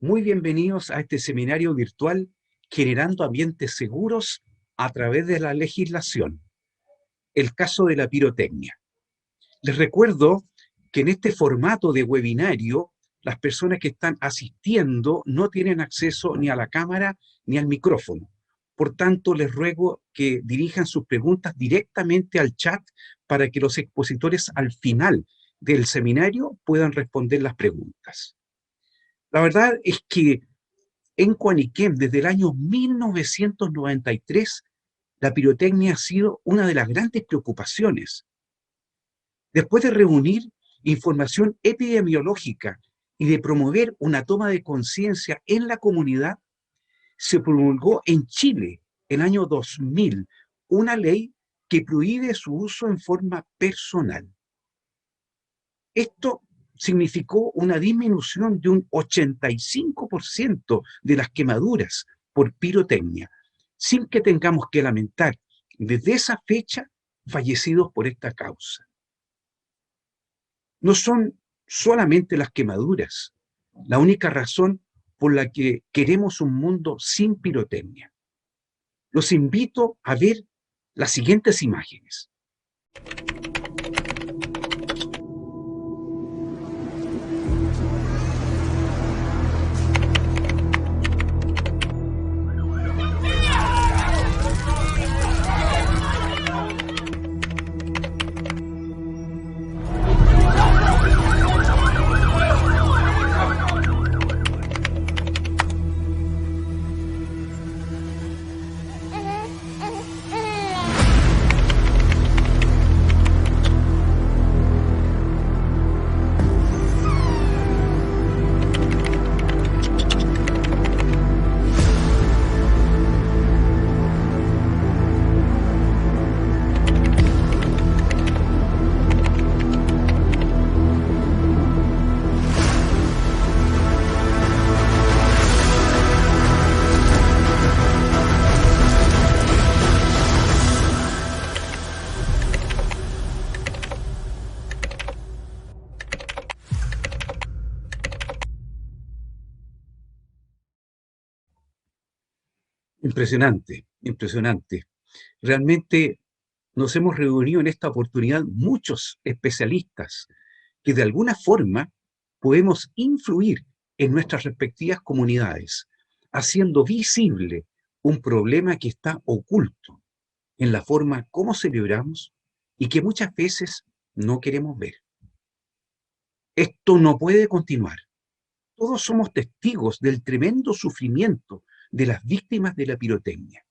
Muy bienvenidos a este seminario virtual Generando Ambientes Seguros a través de la legislación. El caso de la pirotecnia. Les recuerdo que en este formato de webinario, las personas que están asistiendo no tienen acceso ni a la cámara ni al micrófono. Por tanto, les ruego que dirijan sus preguntas directamente al chat para que los expositores al final del seminario puedan responder las preguntas. La verdad es que en Cuaniquem, desde el año 1993, la pirotecnia ha sido una de las grandes preocupaciones. Después de reunir información epidemiológica y de promover una toma de conciencia en la comunidad, se promulgó en Chile, el año 2000, una ley que prohíbe su uso en forma personal. Esto significó una disminución de un 85% de las quemaduras por pirotecnia, sin que tengamos que lamentar desde esa fecha fallecidos por esta causa. No son solamente las quemaduras la única razón por la que queremos un mundo sin pirotecnia. Los invito a ver las siguientes imágenes. Impresionante, impresionante. Realmente nos hemos reunido en esta oportunidad muchos especialistas que de alguna forma podemos influir en nuestras respectivas comunidades, haciendo visible un problema que está oculto en la forma como celebramos y que muchas veces no queremos ver. Esto no puede continuar. Todos somos testigos del tremendo sufrimiento de las víctimas de la pirotecnia.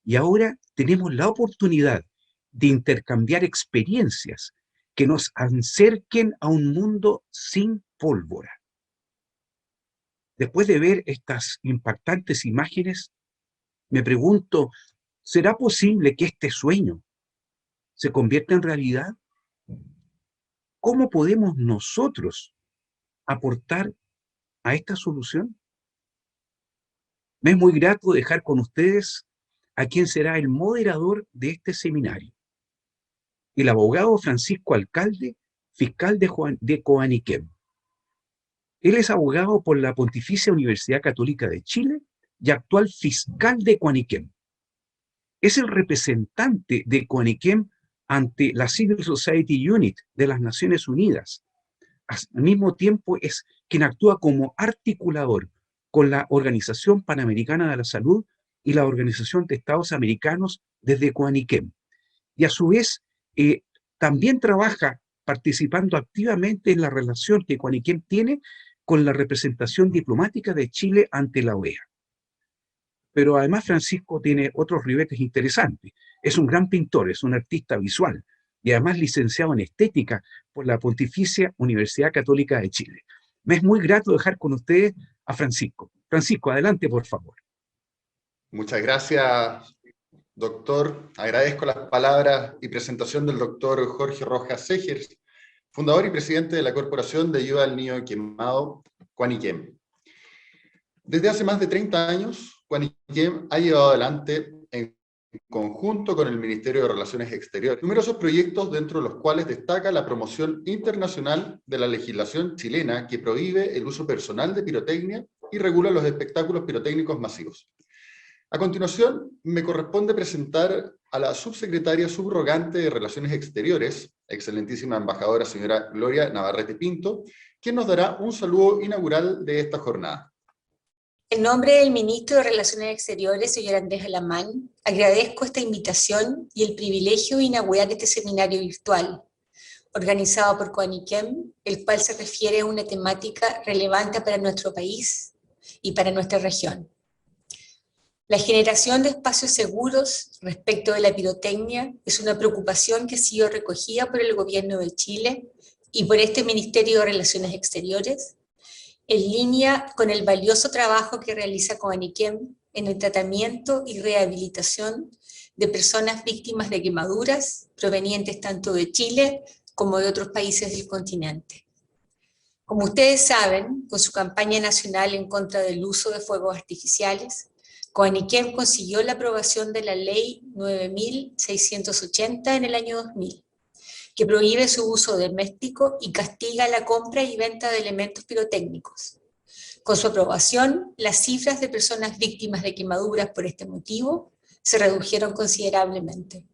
Y ahora tenemos la oportunidad de intercambiar experiencias que nos acerquen a un mundo sin pólvora. Después de ver estas impactantes imágenes, me pregunto, ¿será posible que este sueño se convierta en realidad? ¿Cómo podemos nosotros aportar a esta solución? Me es muy grato dejar con ustedes a quien será el moderador de este seminario, el abogado Francisco Alcalde, fiscal de Coaniquem. Él es abogado por la Pontificia Universidad Católica de Chile y actual fiscal de Coaniquem. Es el representante de Coaniquem ante la Civil Society Unit de las Naciones Unidas. Al mismo tiempo es quien actúa como articulador con la Organización Panamericana de la Salud y la Organización de Estados Americanos desde Coaniquem. Y a su vez también trabaja participando activamente en la relación que Coaniquem tiene con la representación diplomática de Chile ante la OEA. Pero además Francisco tiene otros ribetes interesantes. Es un gran pintor, es un artista visual y además licenciado en estética por la Pontificia Universidad Católica de Chile. Me es muy grato dejar con ustedes a Francisco. Francisco, adelante, por favor. Muchas gracias, doctor. Agradezco las palabras y presentación del doctor Jorge Rojas Segers, fundador y presidente de la Corporación de Ayuda al Niño Quemado, Coaniquem. Desde hace más de 30 años, Coaniquem ha llevado adelante, en conjunto con el Ministerio de Relaciones Exteriores, numerosos proyectos dentro de los cuales destaca la promoción internacional de la legislación chilena que prohíbe el uso personal de pirotecnia y regula los espectáculos pirotécnicos masivos. A continuación, me corresponde presentar a la subsecretaria subrogante de Relaciones Exteriores, excelentísima embajadora señora Gloria Navarrete Pinto, quien nos dará un saludo inaugural de esta jornada. En nombre del Ministro de Relaciones Exteriores, señor Andrés Alamán, agradezco esta invitación y el privilegio de inaugurar este seminario virtual, organizado por CONICEM, el cual se refiere a una temática relevante para nuestro país y para nuestra región. La generación de espacios seguros respecto de la pirotecnia es una preocupación que ha sido recogida por el Gobierno de Chile y por este Ministerio de Relaciones Exteriores, en línea con el valioso trabajo que realiza CONICEM en el tratamiento y rehabilitación de personas víctimas de quemaduras provenientes tanto de Chile como de otros países del continente. Como ustedes saben, con su campaña nacional en contra del uso de fuegos artificiales, CONICEM consiguió la aprobación de la Ley 9.680 en el año 2000, que prohíbe su uso doméstico y castiga la compra y venta de elementos pirotécnicos. Con su aprobación, las cifras de personas víctimas de quemaduras por este motivo se redujeron considerablemente.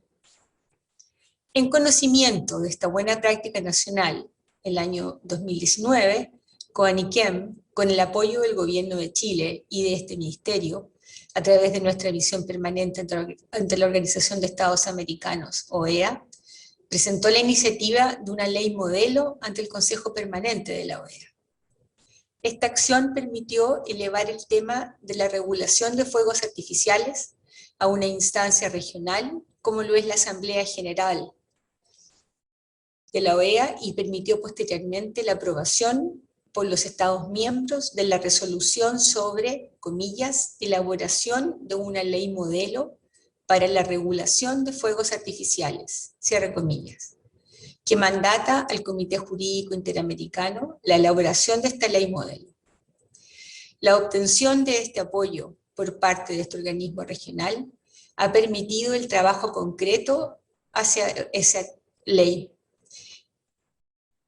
En conocimiento de esta buena práctica nacional, el año 2019, CONICEM, con el apoyo del Gobierno de Chile y de este Ministerio, a través de nuestra misión permanente ante la Organización de Estados Americanos, OEA, presentó la iniciativa de una ley modelo ante el Consejo Permanente de la OEA. Esta acción permitió elevar el tema de la regulación de fuegos artificiales a una instancia regional, como lo es la Asamblea General de la OEA, y permitió posteriormente la aprobación por los Estados miembros de la resolución sobre, comillas, elaboración de una ley modelo para la regulación de fuegos artificiales, cierre comillas, que mandata al Comité Jurídico Interamericano la elaboración de esta ley modelo. La obtención de este apoyo por parte de este organismo regional ha permitido el trabajo concreto hacia esa ley.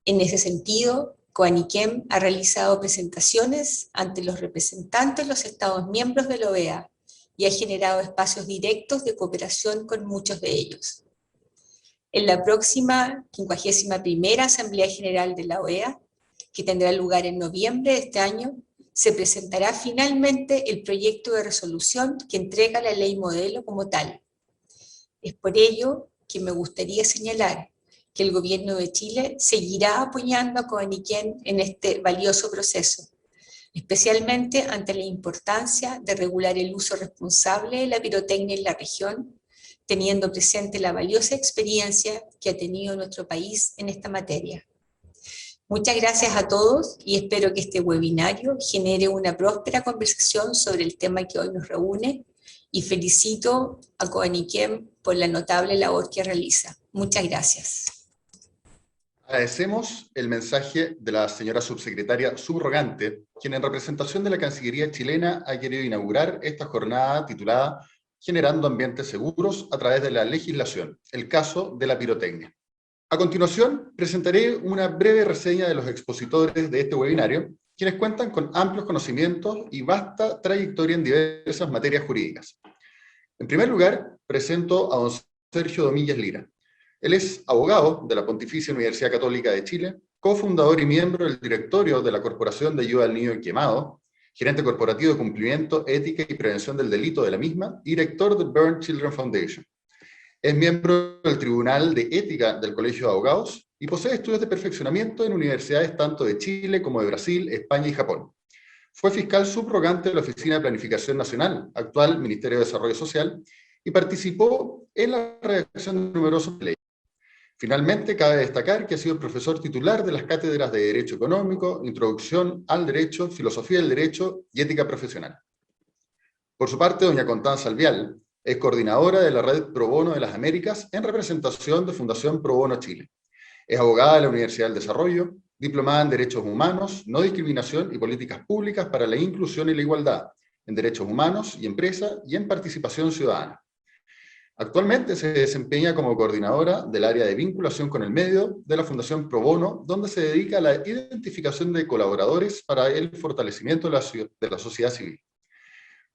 En ese sentido, CONICEM ha realizado presentaciones ante los representantes de los Estados miembros de la OEA y ha generado espacios directos de cooperación con muchos de ellos. En la próxima 51ª Asamblea General de la OEA, que tendrá lugar en noviembre de este año, se presentará finalmente el proyecto de resolución que entrega la ley modelo como tal. Es por ello que me gustaría señalar que el Gobierno de Chile seguirá apoyando a CONICEM en este valioso proceso, especialmente ante la importancia de regular el uso responsable de la pirotecnia en la región, teniendo presente la valiosa experiencia que ha tenido nuestro país en esta materia. Muchas gracias a todos y espero que este webinario genere una próspera conversación sobre el tema que hoy nos reúne, y felicito a CONICEM por la notable labor que realiza. Muchas gracias. Agradecemos el mensaje de la señora subsecretaria subrogante, quien en representación de la Cancillería chilena ha querido inaugurar esta jornada titulada Generando ambientes seguros a través de la legislación, el caso de la pirotecnia. A continuación, presentaré una breve reseña de los expositores de este webinario, quienes cuentan con amplios conocimientos y vasta trayectoria en diversas materias jurídicas. En primer lugar, presento a don Sergio Domínguez Lira. Él es abogado de la Pontificia Universidad Católica de Chile, cofundador y miembro del directorio de la Corporación de Ayuda al Niño Quemado, gerente corporativo de cumplimiento, ética y prevención del delito de la misma, y director de Burn Children Foundation. Es miembro del Tribunal de Ética del Colegio de Abogados y posee estudios de perfeccionamiento en universidades tanto de Chile como de Brasil, España y Japón. Fue fiscal subrogante de la Oficina de Planificación Nacional, actual Ministerio de Desarrollo Social, y participó en la redacción de numerosas leyes. Finalmente, cabe destacar que ha sido profesor titular de las cátedras de Derecho Económico, Introducción al Derecho, Filosofía del Derecho y Ética Profesional. Por su parte, doña Constanza Alvial es coordinadora de la Red Pro Bono de las Américas en representación de Fundación Pro Bono Chile. Es abogada de la Universidad del Desarrollo, diplomada en Derechos Humanos, No Discriminación y Políticas Públicas para la Inclusión y la Igualdad, en Derechos Humanos y Empresa y en Participación Ciudadana. Actualmente se desempeña como coordinadora del área de vinculación con el medio de la Fundación Pro Bono, donde se dedica a la identificación de colaboradores para el fortalecimiento de la sociedad civil.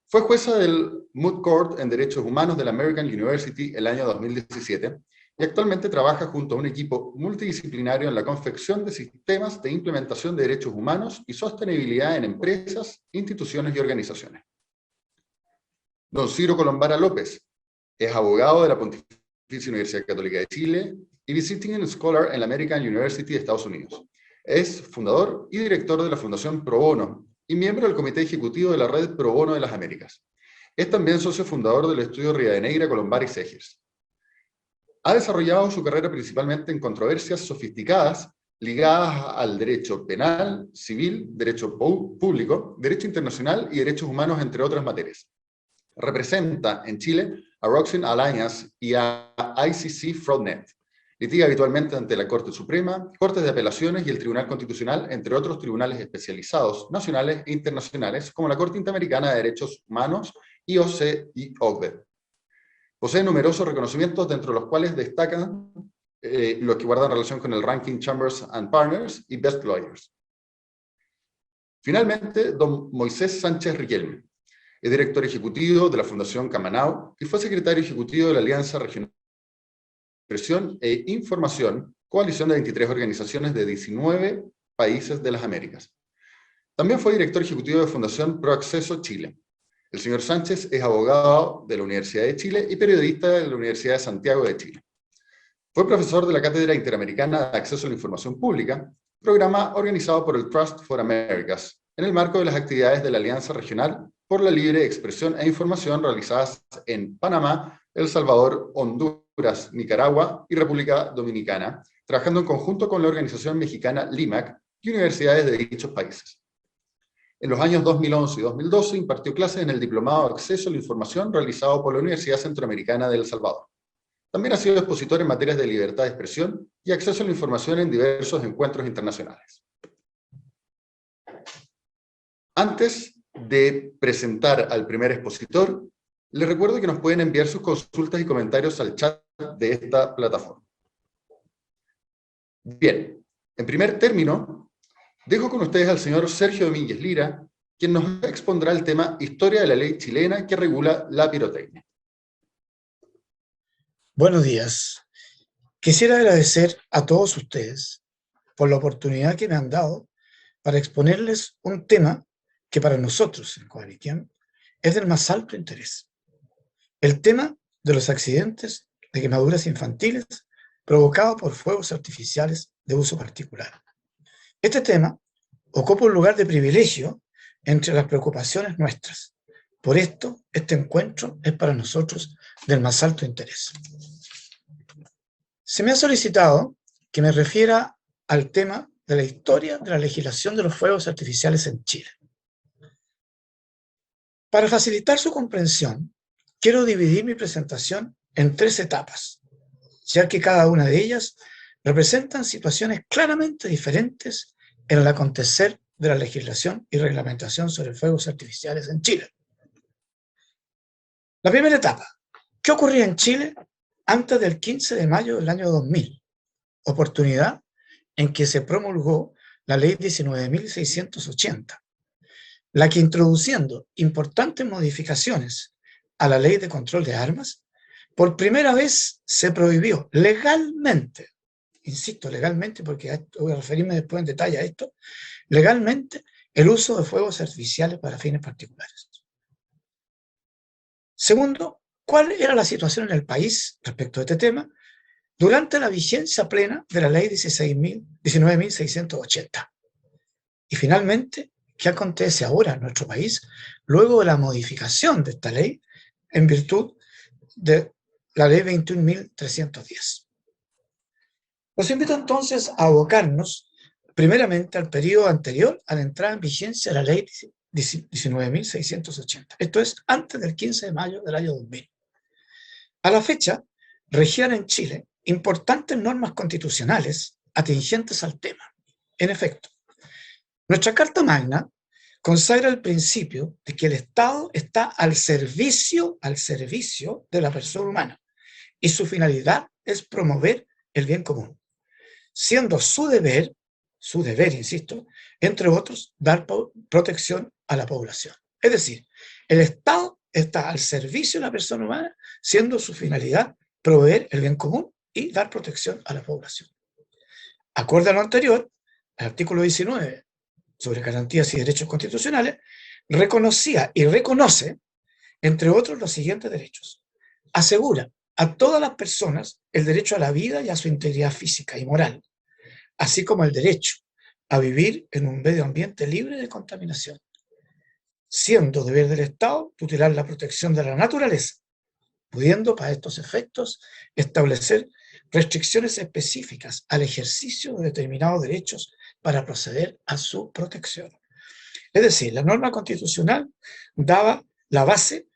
Fue jueza del Moot Court en Derechos Humanos de la American University el año 2017 y actualmente trabaja junto a un equipo multidisciplinario en la confección de sistemas de implementación de derechos humanos y sostenibilidad en empresas, instituciones y organizaciones. Don Ciro Colombara López es abogado de la Pontificia Universidad Católica de Chile y Visiting Scholar en la American University de Estados Unidos. Es fundador y director de la Fundación Pro Bono y miembro del Comité Ejecutivo de la Red Pro Bono de las Américas. Es también socio fundador del estudio Rivadeneira, Colombara y Segers. Ha desarrollado su carrera principalmente en controversias sofisticadas ligadas al derecho penal, civil, derecho público, derecho internacional y derechos humanos, entre otras materias. Representa en Chile a Roxin Alliance y a ICC Fraudnet. Litiga habitualmente ante la Corte Suprema, Cortes de Apelaciones y el Tribunal Constitucional, entre otros tribunales especializados, nacionales e internacionales, como la Corte Interamericana de Derechos Humanos, IOC y OCDE. Posee numerosos reconocimientos, dentro de los cuales destacan los que guardan relación con el ranking Chambers and Partners y Best Lawyers. Finalmente, don Moisés Sánchez Riquelme. Es director ejecutivo de la Fundación Camanau y fue secretario ejecutivo de la Alianza Regional de Expresión e Información, coalición de 23 organizaciones de 19 países de las Américas. También fue director ejecutivo de Fundación Proacceso Chile. El señor Sánchez es abogado de la Universidad de Chile y periodista de la Universidad de Santiago de Chile. Fue profesor de la Cátedra Interamericana de Acceso a la Información Pública, programa organizado por el Trust for Americas, en el marco de las actividades de la Alianza Regional por la Libre Expresión e Información realizadas en Panamá, El Salvador, Honduras, Nicaragua y República Dominicana, trabajando en conjunto con la organización mexicana LIMAC y universidades de dichos países. En los años 2011 y 2012 impartió clases en el Diplomado de Acceso a la Información realizado por la Universidad Centroamericana de El Salvador. También ha sido expositor en materias de libertad de expresión y acceso a la información en diversos encuentros internacionales. Antes de presentar al primer expositor, les recuerdo que nos pueden enviar sus consultas y comentarios al chat de esta plataforma. Bien, en primer término, dejo con ustedes al señor Sergio Domínguez Lira, quien nos expondrá el tema Historia de la ley chilena que regula la pirotecnia. Buenos días. Quisiera agradecer a todos ustedes por la oportunidad que me han dado para exponerles un tema que para nosotros en Coaliquian es del más alto interés. El tema de los accidentes de quemaduras infantiles provocados por fuegos artificiales de uso particular. Este tema ocupa un lugar de privilegio entre las preocupaciones nuestras. Por esto, este encuentro es para nosotros del más alto interés. Se me ha solicitado que me refiera al tema de la historia de la legislación de los fuegos artificiales en Chile. Para facilitar su comprensión, quiero dividir mi presentación en 3 etapas, ya que cada una de ellas representan situaciones claramente diferentes en el acontecer de la legislación y reglamentación sobre fuegos artificiales en Chile. La primera etapa, ¿qué ocurría en Chile antes del 15 de mayo del año 2000? Oportunidad en que se promulgó la ley 19.680, la que, introduciendo importantes modificaciones a la ley de control de armas, por primera vez se prohibió legalmente, insisto, legalmente, porque voy a referirme después en detalle a esto, legalmente el uso de fuegos artificiales para fines particulares. Segundo, ¿cuál era la situación en el país respecto a este tema durante la vigencia plena de la ley 19.680? Y finalmente, ¿qué acontece ahora en nuestro país luego de la modificación de esta ley en virtud de la ley 21.310? Los invito entonces a abocarnos primeramente al periodo anterior a la entrada en vigencia de la ley 19.680. Esto es antes del 15 de mayo del año 2000. A la fecha, regían en Chile importantes normas constitucionales atingentes al tema. En efecto, nuestra Carta Magna consagra el principio de que el Estado está al servicio de la persona humana, y su finalidad es promover el bien común, siendo su deber, insisto, entre otros, dar protección a la población. Es decir, el Estado está al servicio de la persona humana, siendo su finalidad proveer el bien común y dar protección a la población. Acorde a lo anterior, el artículo 19 sobre garantías y derechos constitucionales reconocía y reconoce, entre otros, los siguientes derechos. Asegura a todas las personas el derecho a la vida y a su integridad física y moral, así como el derecho a vivir en un medio ambiente libre de contaminación, siendo deber del Estado tutelar la protección de la naturaleza, pudiendo para estos efectos establecer restricciones específicas al ejercicio de determinados derechos para proceder a su protección. Es decir, la norma constitucional daba la base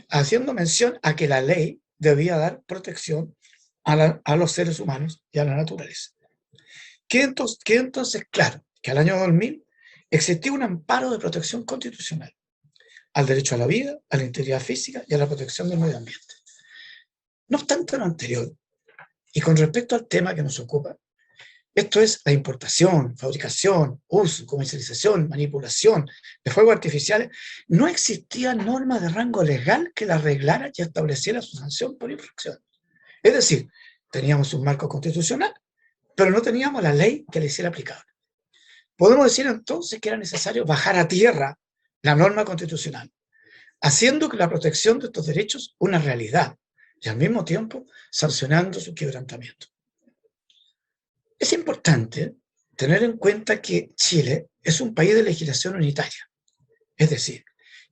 haciendo mención a que la ley debía dar protección a los seres humanos y a la naturaleza. Queda entonces claro que al año 2000 existía un amparo de protección constitucional al derecho a la vida, a la integridad física y a la protección del medio ambiente. No obstante lo anterior, y con respecto al tema que nos ocupa, esto es la importación, fabricación, uso, comercialización, manipulación de fuegos artificiales, no existía norma de rango legal que la reglara y estableciera su sanción por infracción. Es decir, teníamos un marco constitucional, pero no teníamos la ley que le hiciera aplicable. Podemos decir entonces que era necesario bajar a tierra la norma constitucional, haciendo que la protección de estos derechos una realidad y al mismo tiempo sancionando su quebrantamiento. Es importante tener en cuenta que Chile es un país de legislación unitaria, es decir,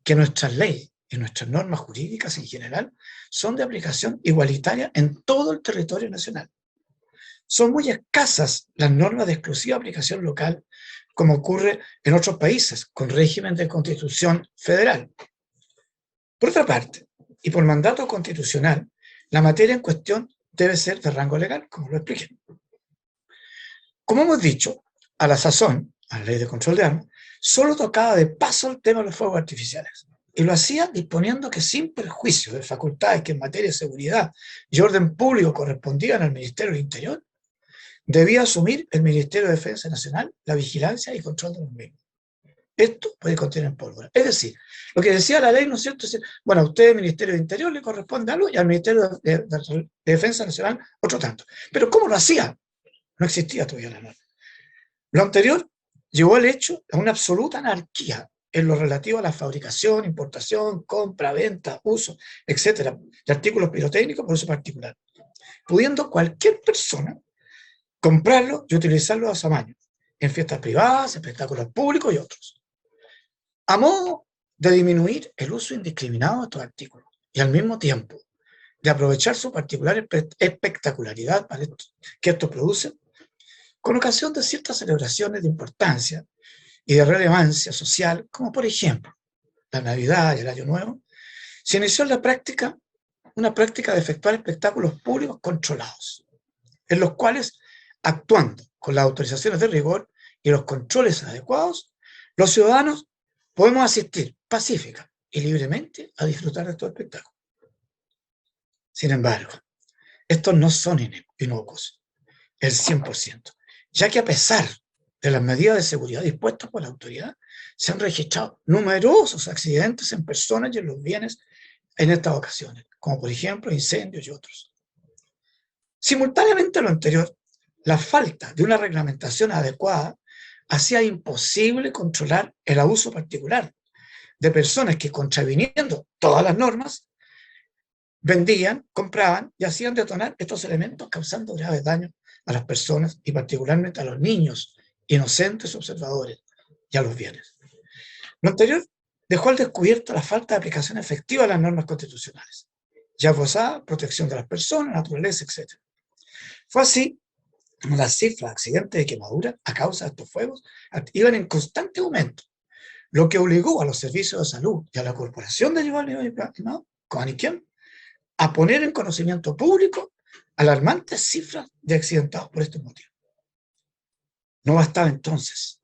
que nuestras leyes y nuestras normas jurídicas en general son de aplicación igualitaria en todo el territorio nacional. Son muy escasas las normas de exclusiva aplicación local, como ocurre en otros países con régimen de constitución federal. Por otra parte, y por mandato constitucional, la materia en cuestión debe ser de rango legal, como lo expliqué. Como hemos dicho, a la sazón, a la ley de control de armas, solo tocaba de paso el tema de los fuegos artificiales, y lo hacía disponiendo que sin perjuicio de facultades que en materia de seguridad y orden público correspondían al Ministerio del Interior, debía asumir el Ministerio de Defensa Nacional la vigilancia y control de los mismos. Esto puede contener pólvora. Es decir, lo que decía la ley, ¿no es cierto? Es decir, bueno, a usted, el Ministerio de Interior, le corresponde algo y al Ministerio de Defensa Nacional otro tanto. Pero ¿cómo lo hacía? No existía todavía la norma. Lo anterior llevó al hecho a una absoluta anarquía en lo relativo a la fabricación, importación, compra, venta, uso, etcétera, de artículos pirotécnicos por uso particular, pudiendo cualquier persona comprarlo y utilizarlo a su amaño, en fiestas privadas, espectáculos públicos y otros, a modo de disminuir el uso indiscriminado de estos artículos y al mismo tiempo de aprovechar su particular espectacularidad que estos producen, con ocasión de ciertas celebraciones de importancia y de relevancia social, como por ejemplo la Navidad y el Año Nuevo, se inició una práctica de efectuar espectáculos públicos controlados, en los cuales, actuando con las autorizaciones de rigor y los controles adecuados, los ciudadanos podemos asistir pacífica y libremente a disfrutar de estos espectáculos. Sin embargo, estos no son inocuos, el 100%, ya que a pesar de las medidas de seguridad dispuestas por la autoridad, se han registrado numerosos accidentes en personas y en los bienes en estas ocasiones, como por ejemplo incendios y otros. Simultáneamente a lo anterior, la falta de una reglamentación adecuada hacía imposible controlar el abuso particular de personas que, contraviniendo todas las normas, vendían, compraban y hacían detonar estos elementos, causando graves daños a las personas y particularmente a los niños inocentes observadores y a los bienes. Lo anterior dejó al descubierto la falta de aplicación efectiva de las normas constitucionales, ya forzada, protección de las personas, naturaleza, etc. Fue así como las cifras de accidentes de quemadura a causa de estos fuegos iban en constante aumento, lo que obligó a los servicios de salud y a la Corporación de Ayuda al Quemado, CONIQUEM, a poner en conocimiento público alarmantes cifras de accidentados por estos motivos. No bastaba entonces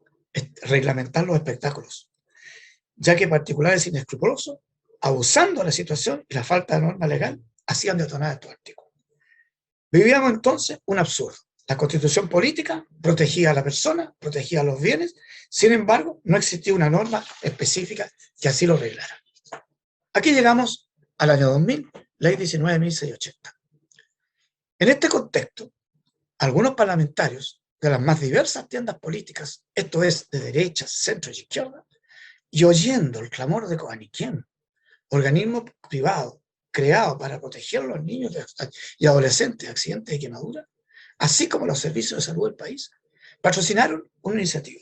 reglamentar los espectáculos, ya que particulares inescrupulosos, abusando de la situación y la falta de norma legal, hacían detonar estos artículos. Vivíamos entonces un absurdo. La constitución política protegía a la persona, protegía a los bienes, sin embargo, no existía una norma específica que así lo reglara. Aquí llegamos al año 2000, ley 19.680. En este contexto, algunos parlamentarios de las más diversas tiendas políticas, esto es, de derecha, centro y izquierda, y oyendo el clamor de Coaniquem, organismo privado creado para proteger a los niños y adolescentes de accidentes de quemadura, así como los servicios de salud del país, patrocinaron una iniciativa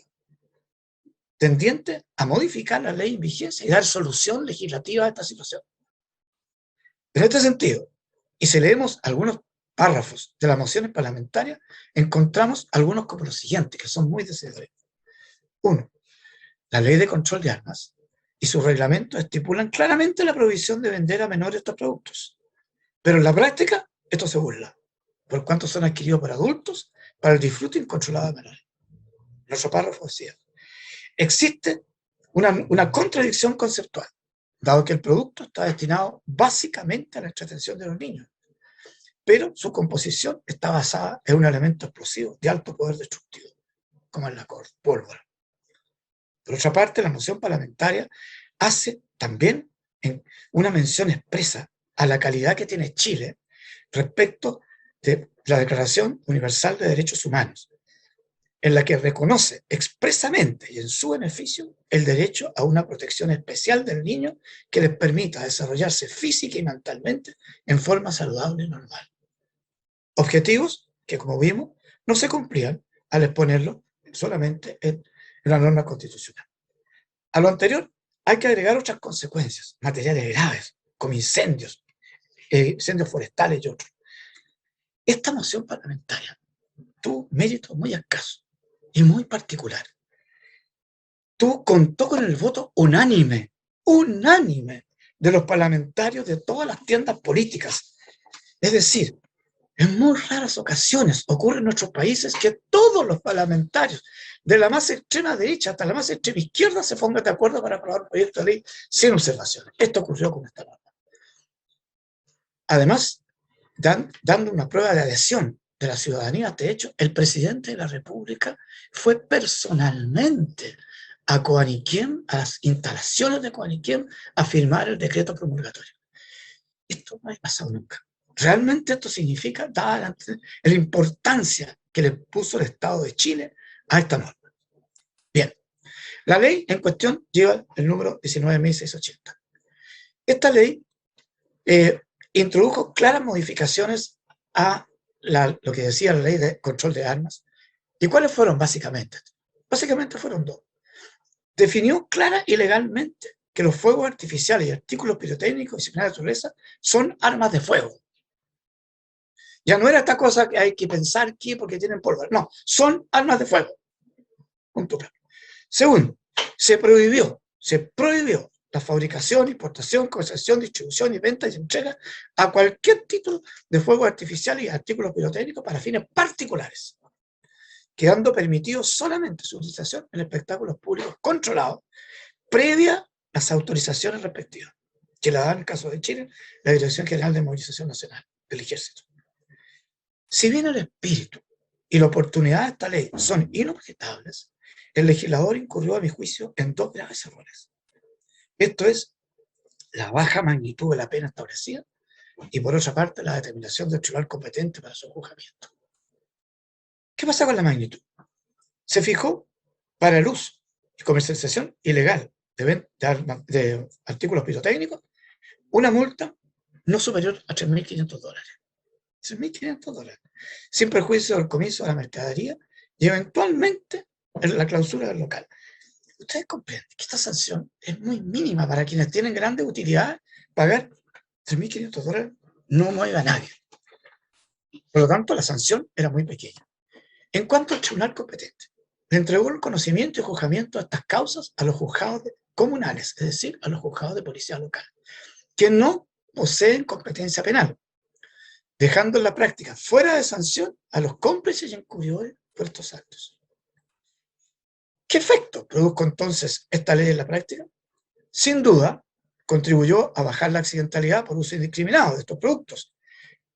tendiente a modificar la ley en vigencia y dar solución legislativa a esta situación. En este sentido, y si leemos algunos párrafos de las mociones parlamentarias, encontramos algunos como los siguientes, que son muy decidores. 1. La ley de control de armas y sus reglamentos estipulan claramente la prohibición de vender a menores estos productos. Pero en la práctica, esto se burla, por cuanto son adquiridos por adultos para el disfrute incontrolado de menores. Nuestro párrafo decía, existe una contradicción conceptual, dado que el producto está destinado básicamente a la entretención de los niños, pero su composición está basada en un elemento explosivo de alto poder destructivo, como es la pólvora. Por otra parte, la moción parlamentaria hace también una mención expresa a la calidad que tiene Chile respecto de la Declaración Universal de Derechos Humanos, en la que reconoce expresamente y en su beneficio el derecho a una protección especial del niño que les permita desarrollarse física y mentalmente en forma saludable y normal. Objetivos que, como vimos, no se cumplían al exponerlo solamente en la norma constitucional. A lo anterior hay que agregar otras consecuencias materiales graves, como incendios forestales y otros. Esta moción parlamentaria tuvo méritos muy escasos y muy particular. Contó con el voto unánime de los parlamentarios de todas las tiendas políticas. Es decir, en muy raras ocasiones ocurre en nuestros países que todos los parlamentarios, de la más extrema derecha hasta la más extrema izquierda, se pongan de acuerdo para aprobar un proyecto de ley sin observaciones. Esto ocurrió con esta norma. Además, dando una prueba de adhesión de la ciudadanía a este hecho, el presidente de la República fue personalmente a Coaniquem, a las instalaciones de Coaniquem, a firmar el decreto promulgatorio. Esto no ha pasado nunca. Realmente esto significa, dada la importancia que le puso el Estado de Chile a esta norma. Bien, la ley en cuestión lleva el número 19.680. Esta ley introdujo claras modificaciones a lo que decía la ley de control de armas. ¿Y cuáles fueron básicamente? Básicamente fueron dos. Definió clara y legalmente que los fuegos artificiales y artículos pirotécnicos y similares de naturaleza son armas de fuego. Ya no era esta cosa que hay que pensar que porque tienen pólvora. No, son armas de fuego. Punto. Segundo, se prohibió la fabricación, importación, comercialización, distribución y venta y entrega a cualquier título de fuegos artificiales y artículos pirotécnicos para fines particulares, quedando permitido solamente su utilización en espectáculos públicos controlados, previa las autorizaciones respectivas, que la da en el caso de Chile la Dirección General de Movilización Nacional del Ejército. Si bien el espíritu y la oportunidad de esta ley son inobjetables, el legislador incurrió, a mi juicio, en dos graves errores. Esto es, la baja magnitud de la pena establecida y, por otra parte, la determinación del tribunal competente para su juzgamiento. ¿Qué pasa con la magnitud? Se fijó para el uso y comercialización ilegal de artículos pirotécnicos una multa no superior a $3.500. $3.500, sin perjuicio del comienzo de la mercadería y eventualmente en la clausura del local. Ustedes comprenden que esta sanción es muy mínima para quienes tienen grandes utilidades. Pagar $3.500 no mueve a nadie. Por lo tanto, la sanción era muy pequeña. En cuanto al tribunal competente, le entregó el conocimiento y juzgamiento de estas causas a los juzgados comunales, es decir, a los juzgados de policía local, que no poseen competencia penal, dejando en la práctica fuera de sanción a los cómplices y encubridores por estos actos. ¿Qué efecto produjo entonces esta ley en la práctica? Sin duda, contribuyó a bajar la accidentalidad por uso indiscriminado de estos productos,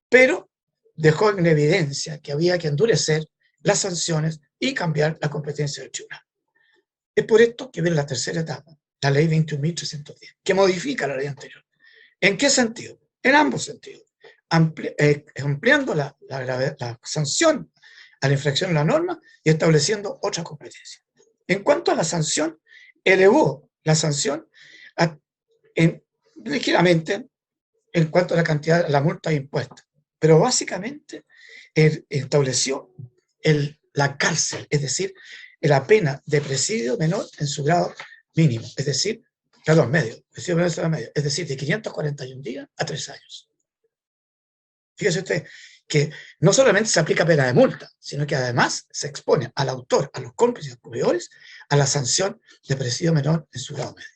pero dejó en evidencia que había que endurecer las sanciones y cambiar la competencia del tribunal. Es por esto que viene la tercera etapa, la ley 21.310, que modifica la ley anterior. ¿En qué sentido? En ambos sentidos. Ampliando la sanción a la infracción de la norma y estableciendo otra competencia. En cuanto a la sanción, elevó la sanción ligeramente en cuanto a la cantidad, la multa impuesta, pero básicamente estableció la cárcel, es decir, la pena de presidio menor en su grado mínimo, es decir, perdón, medio, presidio menor en su grado medio, es decir, de 541 días a 3 años. Fíjese usted que no solamente se aplica pena de multa, sino que además se expone al autor, a los cómplices y cumplidores, a la sanción de presidio menor en su grado medio.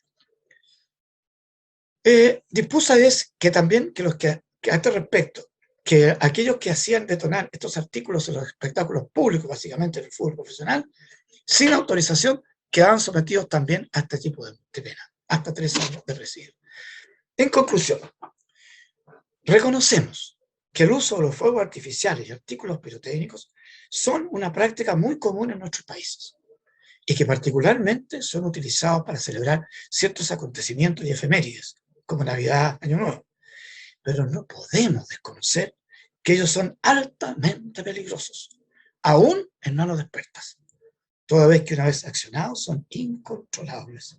Dispuso que también a este respecto, que aquellos que hacían detonar estos artículos en los espectáculos públicos, básicamente en el fútbol profesional, sin autorización, quedaban sometidos también a este tipo de pena, hasta 3 años de presidio. En conclusión, reconocemos que el uso de los fuegos artificiales y artículos pirotécnicos son una práctica muy común en nuestros países y que particularmente son utilizados para celebrar ciertos acontecimientos y efemérides, como Navidad, Año Nuevo. Pero no podemos desconocer que ellos son altamente peligrosos, aún en manos expertas, toda vez que una vez accionados son incontrolables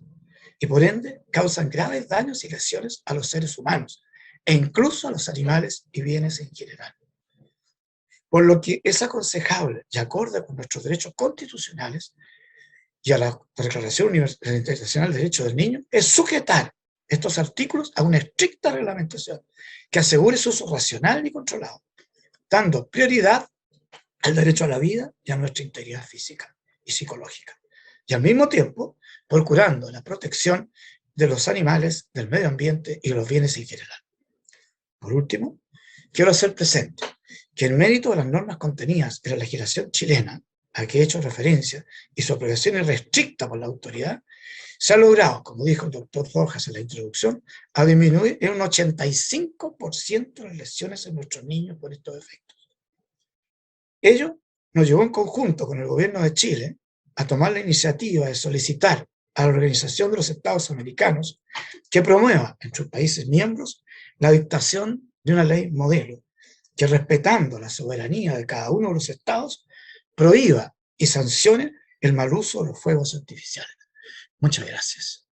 y por ende causan graves daños y lesiones a los seres humanos e incluso a los animales y bienes en general. Por lo que es aconsejable y acorde con nuestros derechos constitucionales y a la Declaración Internacional de Derechos del Niño, es sujetar estos artículos a una estricta reglamentación que asegure su uso racional y controlado, dando prioridad al derecho a la vida y a nuestra integridad física y psicológica, y al mismo tiempo procurando la protección de los animales, del medio ambiente y los bienes en general. Por último, quiero hacer presente que el mérito de las normas contenidas en la legislación chilena, a que he hecho referencia, y su aplicación irrestricta por la autoridad, se ha logrado, como dijo el doctor Rojas en la introducción, a disminuir en un 85% las lesiones en nuestros niños por estos efectos. Ello nos llevó en conjunto con el gobierno de Chile a tomar la iniciativa de solicitar a la Organización de los Estados Americanos que promueva en sus países miembros la dictación de una ley modelo que, respetando la soberanía de cada uno de los estados, prohíba y sancione el mal uso de los fuegos artificiales. Muchas gracias.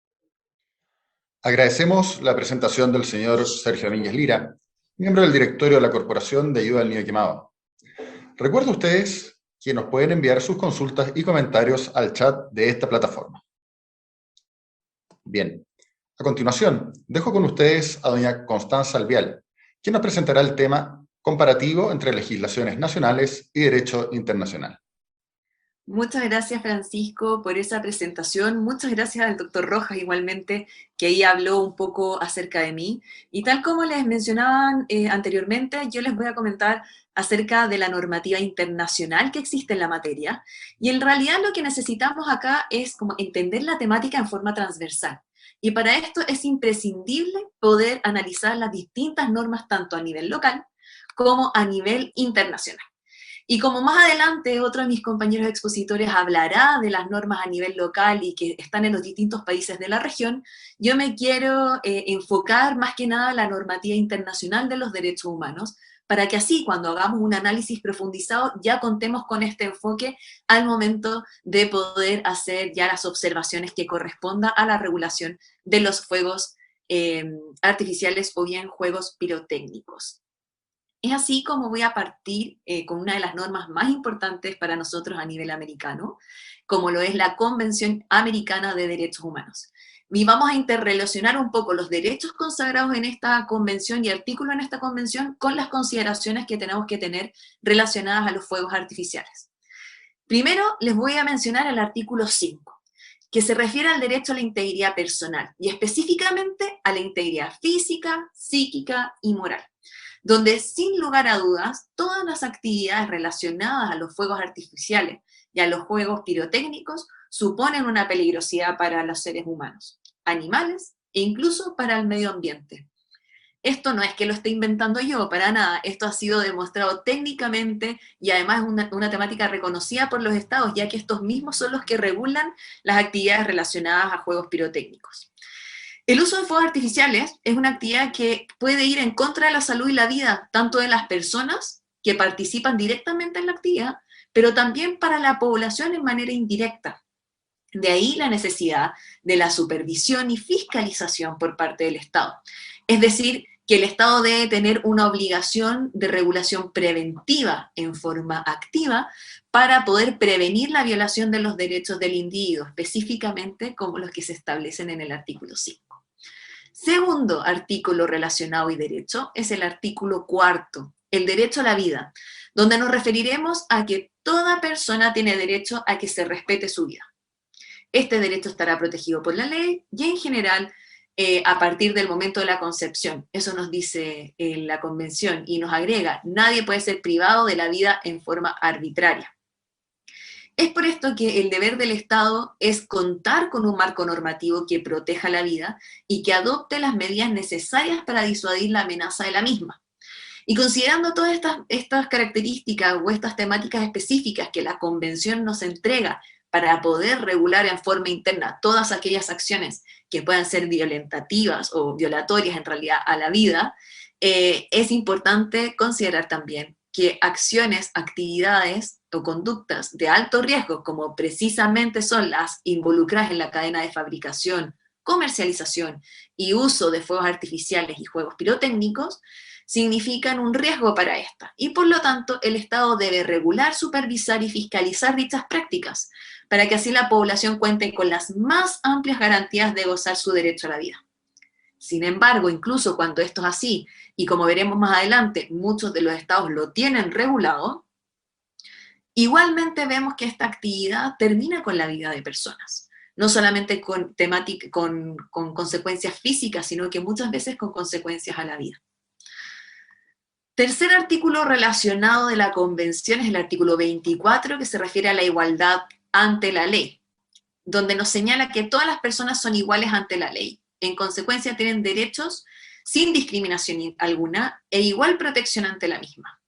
Agradecemos la presentación del señor Sergio Domínguez Lira, miembro del directorio de la Corporación de Ayuda al Niño Quemado. Recuerden ustedes que nos pueden enviar sus consultas y comentarios al chat de esta plataforma. Bien, a continuación, dejo con ustedes a doña Constanza Alvial, quien nos presentará el tema comparativo entre legislaciones nacionales y derecho internacional. Muchas gracias, Francisco, por esa presentación. Muchas gracias al doctor Rojas igualmente, que ahí habló un poco acerca de mí. Y tal como les mencionaban anteriormente, yo les voy a comentar acerca de la normativa internacional que existe en la materia. Y en realidad lo que necesitamos acá es como entender la temática en forma transversal. Y para esto es imprescindible poder analizar las distintas normas tanto a nivel local como a nivel internacional. Y como más adelante otro de mis compañeros expositores hablará de las normas a nivel local y que están en los distintos países de la región, yo me quiero enfocar más que nada en la normativa internacional de los derechos humanos, para que así cuando hagamos un análisis profundizado ya contemos con este enfoque al momento de poder hacer ya las observaciones que corresponda a la regulación de los fuegos artificiales o bien juegos pirotécnicos. Es así como voy a partir con una de las normas más importantes para nosotros a nivel americano, como lo es la Convención Americana de Derechos Humanos. Y vamos a interrelacionar un poco los derechos consagrados en esta convención y artículos en esta convención con las consideraciones que tenemos que tener relacionadas a los fuegos artificiales. Primero les voy a mencionar el artículo 5, que se refiere al derecho a la integridad personal y específicamente a la integridad física, psíquica y moral, donde sin lugar a dudas todas las actividades relacionadas a los fuegos artificiales y a los juegos pirotécnicos suponen una peligrosidad para los seres humanos, animales e incluso para el medio ambiente. Esto no es que lo esté inventando yo, para nada. Esto ha sido demostrado técnicamente y además es una temática reconocida por los estados, ya que estos mismos son los que regulan las actividades relacionadas a juegos pirotécnicos. El uso de fuegos artificiales es una actividad que puede ir en contra de la salud y la vida, tanto de las personas que participan directamente en la actividad, pero también para la población en manera indirecta. De ahí la necesidad de la supervisión y fiscalización por parte del Estado. Es decir, que el Estado debe tener una obligación de regulación preventiva en forma activa para poder prevenir la violación de los derechos del individuo, específicamente como los que se establecen en el artículo 5. Segundo artículo relacionado y derecho es el artículo 4, el derecho a la vida, donde nos referiremos a que toda persona tiene derecho a que se respete su vida. Este derecho estará protegido por la ley y en general a partir del momento de la concepción. Eso nos dice la Convención y nos agrega, nadie puede ser privado de la vida en forma arbitraria. Es por esto que el deber del Estado es contar con un marco normativo que proteja la vida y que adopte las medidas necesarias para disuadir la amenaza de la misma. Y considerando todas estas características o estas temáticas específicas que la Convención nos entrega para poder regular en forma interna todas aquellas acciones que puedan ser violentativas o violatorias en realidad a la vida, es importante considerar también que acciones, actividades o conductas de alto riesgo, como precisamente son las involucradas en la cadena de fabricación, comercialización y uso de fuegos artificiales y juegos pirotécnicos, significan un riesgo para esta, y por lo tanto el Estado debe regular, supervisar y fiscalizar dichas prácticas, para que así la población cuente con las más amplias garantías de gozar su derecho a la vida. Sin embargo, incluso cuando esto es así, y como veremos más adelante, muchos de los estados lo tienen regulado, igualmente vemos que esta actividad termina con la vida de personas. No solamente con consecuencias físicas, sino que muchas veces con consecuencias a la vida. Tercer artículo relacionado de la Convención es el artículo 24, que se refiere a la igualdad ante la ley, donde nos señala que todas las personas son iguales ante la ley. En consecuencia, tienen derechos sin discriminación alguna e igual protección ante la misma.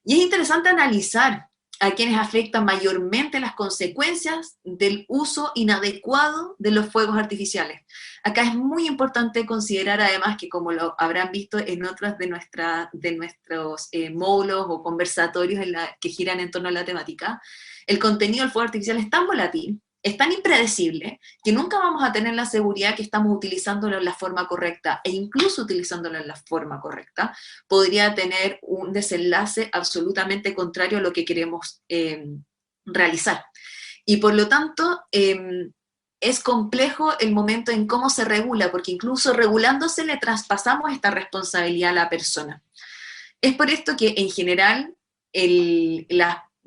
Y es interesante analizar a quienes afectan mayormente las consecuencias del uso inadecuado de los fuegos artificiales. Acá es muy importante considerar además que, como lo habrán visto en otros de nuestros módulos o conversatorios que giran en torno a la temática, el contenido del fuego artificial es tan volátil, es tan impredecible, que nunca vamos a tener la seguridad que estamos utilizándolo en la forma correcta, e incluso utilizándolo en la forma correcta, podría tener un desenlace absolutamente contrario a lo que queremos realizar. Y por lo tanto, es complejo el momento en cómo se regula, porque incluso regulándose le traspasamos esta responsabilidad a la persona. Es por esto que en general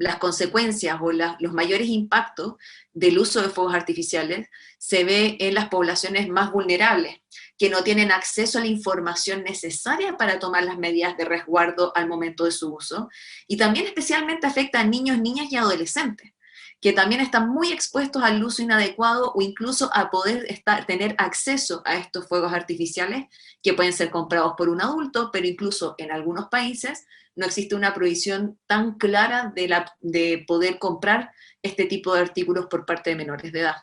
las consecuencias o los mayores impactos del uso de fuegos artificiales se ve en las poblaciones más vulnerables, que no tienen acceso a la información necesaria para tomar las medidas de resguardo al momento de su uso, y también especialmente afecta a niños, niñas y adolescentes, que también están muy expuestos al uso inadecuado o incluso a poder tener acceso a estos fuegos artificiales que pueden ser comprados por un adulto, pero incluso en algunos países no existe una prohibición tan clara de poder comprar este tipo de artículos por parte de menores de edad.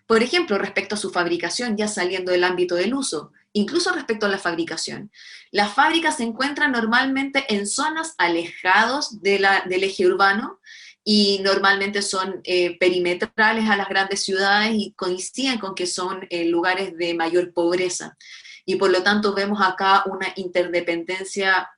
Por ejemplo, respecto a su fabricación, ya saliendo del ámbito del uso, incluso respecto a la fabricación, las fábricas se encuentran normalmente en zonas alejadas del eje urbano, y normalmente son perimetrales a las grandes ciudades y coinciden con que son lugares de mayor pobreza. Y por lo tanto vemos acá una interdependencia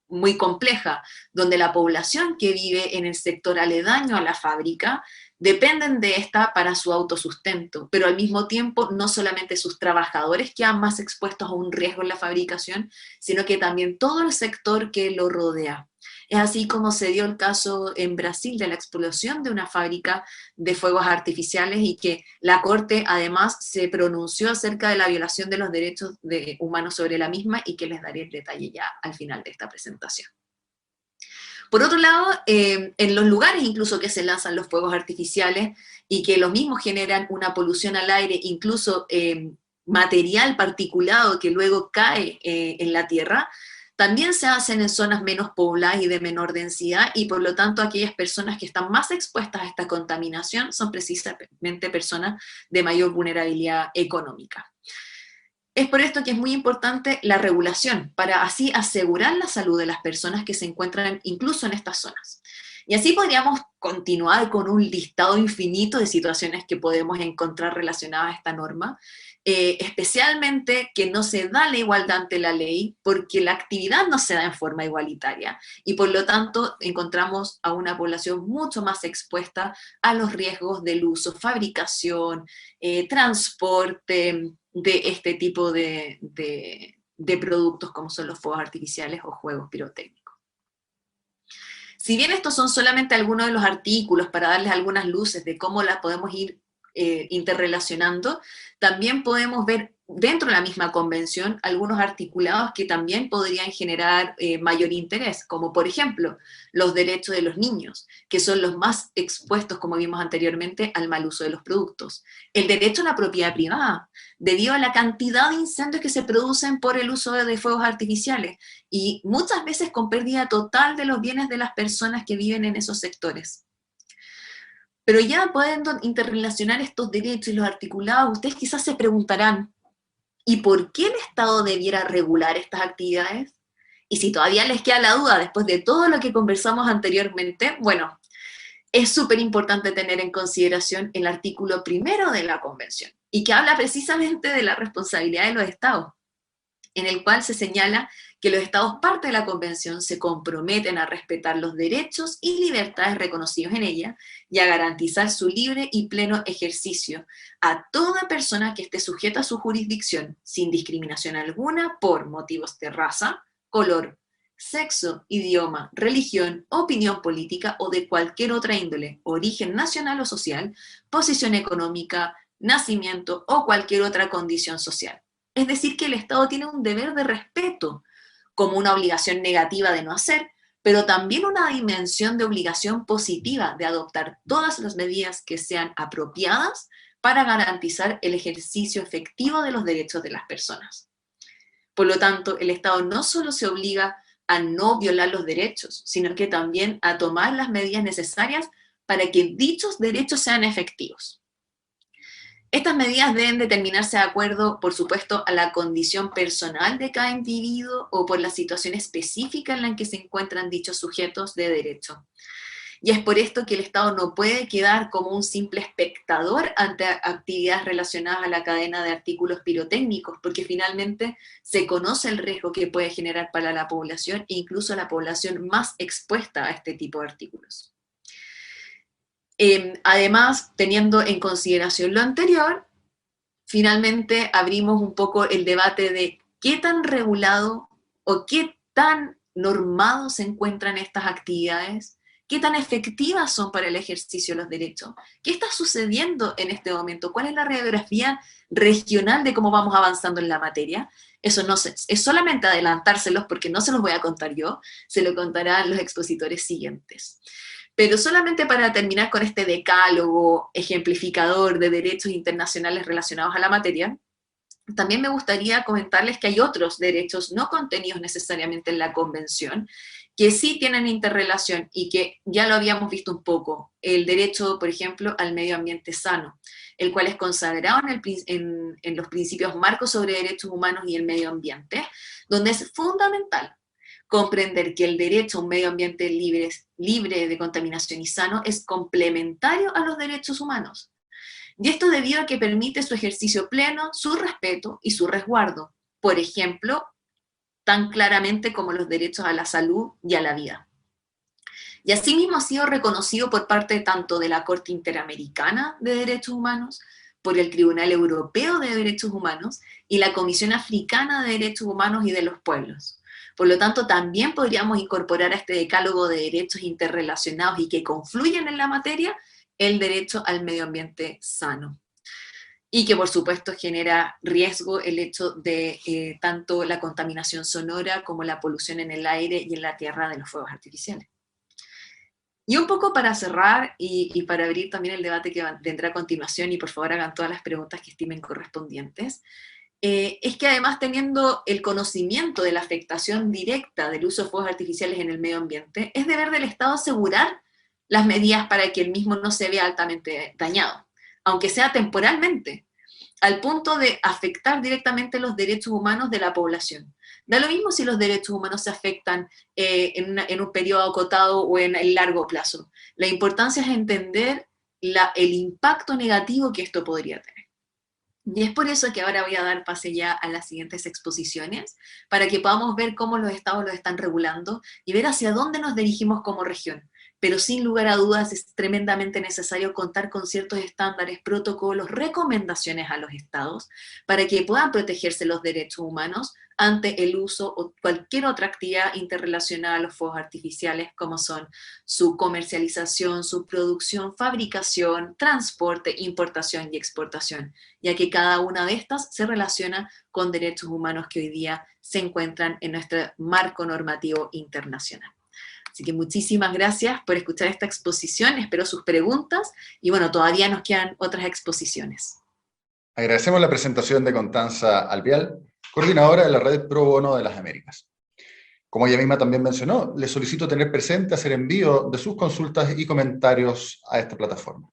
muy compleja, donde la población que vive en el sector aledaño a la fábrica dependen de esta para su autosustento, pero al mismo tiempo no solamente sus trabajadores quedan más expuestos a un riesgo en la fabricación, sino que también todo el sector que lo rodea. Es así como se dio el caso en Brasil de la explosión de una fábrica de fuegos artificiales y que la Corte además se pronunció acerca de la violación de los derechos humanos sobre la misma, y que les daré el detalle ya al final de esta presentación. Por otro lado, en los lugares incluso que se lanzan los fuegos artificiales y que los mismos generan una polución al aire, incluso material particulado que luego cae en la tierra, también se hacen en zonas menos pobladas y de menor densidad, y por lo tanto aquellas personas que están más expuestas a esta contaminación son precisamente personas de mayor vulnerabilidad económica. Es por esto que es muy importante la regulación, para así asegurar la salud de las personas que se encuentran incluso en estas zonas. Y así podríamos continuar con un listado infinito de situaciones que podemos encontrar relacionadas a esta norma, especialmente que no se da la igualdad ante la ley porque la actividad no se da en forma igualitaria, y por lo tanto encontramos a una población mucho más expuesta a los riesgos del uso, fabricación, transporte de este tipo de productos como son los fuegos artificiales o juegos pirotécnicos. Si bien estos son solamente algunos de los artículos para darles algunas luces de cómo las podemos ir interrelacionando, también podemos ver dentro de la misma convención algunos articulados que también podrían generar mayor interés, como por ejemplo los derechos de los niños, que son los más expuestos, como vimos anteriormente, al mal uso de los productos. El derecho a la propiedad privada, debido a la cantidad de incendios que se producen por el uso de fuegos artificiales, y muchas veces con pérdida total de los bienes de las personas que viven en esos sectores. Pero ya pudiendo interrelacionar estos derechos y los articulados, ustedes quizás se preguntarán, ¿y por qué el Estado debiera regular estas actividades? Y si todavía les queda la duda después de todo lo que conversamos anteriormente, bueno, es súper importante tener en consideración el artículo 1 de la Convención, y que habla precisamente de la responsabilidad de los Estados, en el cual se señala que los Estados parte de la Convención se comprometen a respetar los derechos y libertades reconocidos en ella y a garantizar su libre y pleno ejercicio a toda persona que esté sujeta a su jurisdicción, sin discriminación alguna por motivos de raza, color, sexo, idioma, religión, opinión política o de cualquier otra índole, origen nacional o social, posición económica, nacimiento o cualquier otra condición social. Es decir, que el Estado tiene un deber de respeto, como una obligación negativa de no hacer, pero también una dimensión de obligación positiva de adoptar todas las medidas que sean apropiadas para garantizar el ejercicio efectivo de los derechos de las personas. Por lo tanto, el Estado no solo se obliga a no violar los derechos, sino que también a tomar las medidas necesarias para que dichos derechos sean efectivos. Estas medidas deben determinarse de acuerdo, por supuesto, a la condición personal de cada individuo o por la situación específica en la que se encuentran dichos sujetos de derecho. Y es por esto que el Estado no puede quedar como un simple espectador ante actividades relacionadas a la cadena de artículos pirotécnicos, porque finalmente se conoce el riesgo que puede generar para la población e incluso la población más expuesta a este tipo de artículos. Además, teniendo en consideración lo anterior, finalmente abrimos un poco el debate de qué tan regulado o qué tan normado se encuentran estas actividades, qué tan efectivas son para el ejercicio de los derechos, qué está sucediendo en este momento, cuál es la radiografía regional de cómo vamos avanzando en la materia. Eso no sé, es solamente adelantárselos porque no se los voy a contar yo, se lo contarán los expositores siguientes. Pero solamente para terminar con este decálogo ejemplificador de derechos internacionales relacionados a la materia, también me gustaría comentarles que hay otros derechos no contenidos necesariamente en la Convención, que sí tienen interrelación y que ya lo habíamos visto un poco. El derecho, por ejemplo, al medio ambiente sano, el cual es consagrado en los principios marcos sobre derechos humanos y el medio ambiente, donde es fundamental comprender que el derecho a un medio ambiente libre de contaminación y sano es complementario a los derechos humanos. Y esto debido a que permite su ejercicio pleno, su respeto y su resguardo. Por ejemplo, tan claramente como los derechos a la salud y a la vida. Y asimismo ha sido reconocido por parte tanto de la Corte Interamericana de Derechos Humanos, por el Tribunal Europeo de Derechos Humanos y la Comisión Africana de Derechos Humanos y de los Pueblos. Por lo tanto, también podríamos incorporar a este decálogo de derechos interrelacionados y que confluyen en la materia, el derecho al medio ambiente sano. Y que por supuesto genera riesgo el hecho de tanto la contaminación sonora como la polución en el aire y en la tierra de los fuegos artificiales. Y un poco para cerrar y para abrir también el debate que vendrá a continuación, y por favor hagan todas las preguntas que estimen correspondientes, es que además teniendo el conocimiento de la afectación directa del uso de fuegos artificiales en el medio ambiente, es deber del Estado asegurar las medidas para que el mismo no se vea altamente dañado, aunque sea temporalmente, al punto de afectar directamente los derechos humanos de la población. Da lo mismo si los derechos humanos se afectan en un periodo acotado o en el largo plazo. La importancia es entender el impacto negativo que esto podría tener. Y es por eso que ahora voy a dar pase ya a las siguientes exposiciones, para que podamos ver cómo los estados los están regulando y ver hacia dónde nos dirigimos como región. Pero sin lugar a dudas es tremendamente necesario contar con ciertos estándares, protocolos, recomendaciones a los estados para que puedan protegerse los derechos humanos ante el uso o cualquier otra actividad interrelacionada a los fuegos artificiales, como son su comercialización, su producción, fabricación, transporte, importación y exportación, ya que cada una de estas se relaciona con derechos humanos que hoy día se encuentran en nuestro marco normativo internacional. Así que muchísimas gracias por escuchar esta exposición, espero sus preguntas, y bueno, todavía nos quedan otras exposiciones. Agradecemos la presentación de Constanza Alvear, coordinadora de la Red Pro Bono de las Américas. Como ella misma también mencionó, le solicito tener presente hacer envío de sus consultas y comentarios a esta plataforma.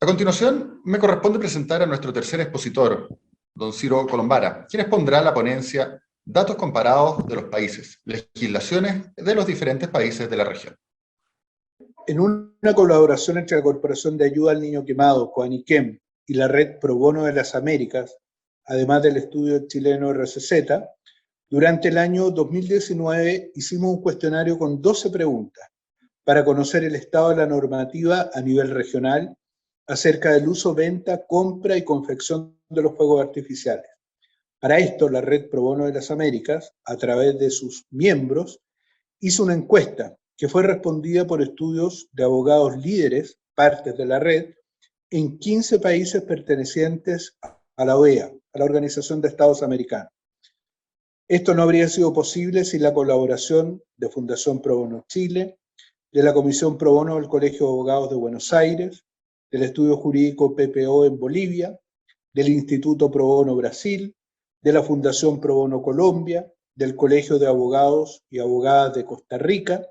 A continuación, me corresponde presentar a nuestro tercer expositor, don Ciro Colombara, quien expondrá la ponencia Datos comparados de los países, legislaciones de los diferentes países de la región. En una colaboración entre la Corporación de Ayuda al Niño Quemado, COANIQUEM, y la Red Pro Bono de las Américas, además del estudio chileno RCZ, durante el año 2019 hicimos un cuestionario con 12 preguntas para conocer el estado de la normativa a nivel regional acerca del uso, venta, compra y confección de los fuegos artificiales. Para esto, la Red Pro Bono de las Américas, a través de sus miembros, hizo una encuesta que fue respondida por estudios de abogados líderes, partes de la red, en 15 países pertenecientes a la OEA, a la Organización de Estados Americanos. Esto no habría sido posible sin la colaboración de Fundación Pro Bono Chile, de la Comisión Pro Bono del Colegio de Abogados de Buenos Aires, del Estudio Jurídico PPO en Bolivia, del Instituto Pro Bono Brasil, de la Fundación Pro Bono Colombia, del Colegio de Abogados y Abogadas de Costa Rica,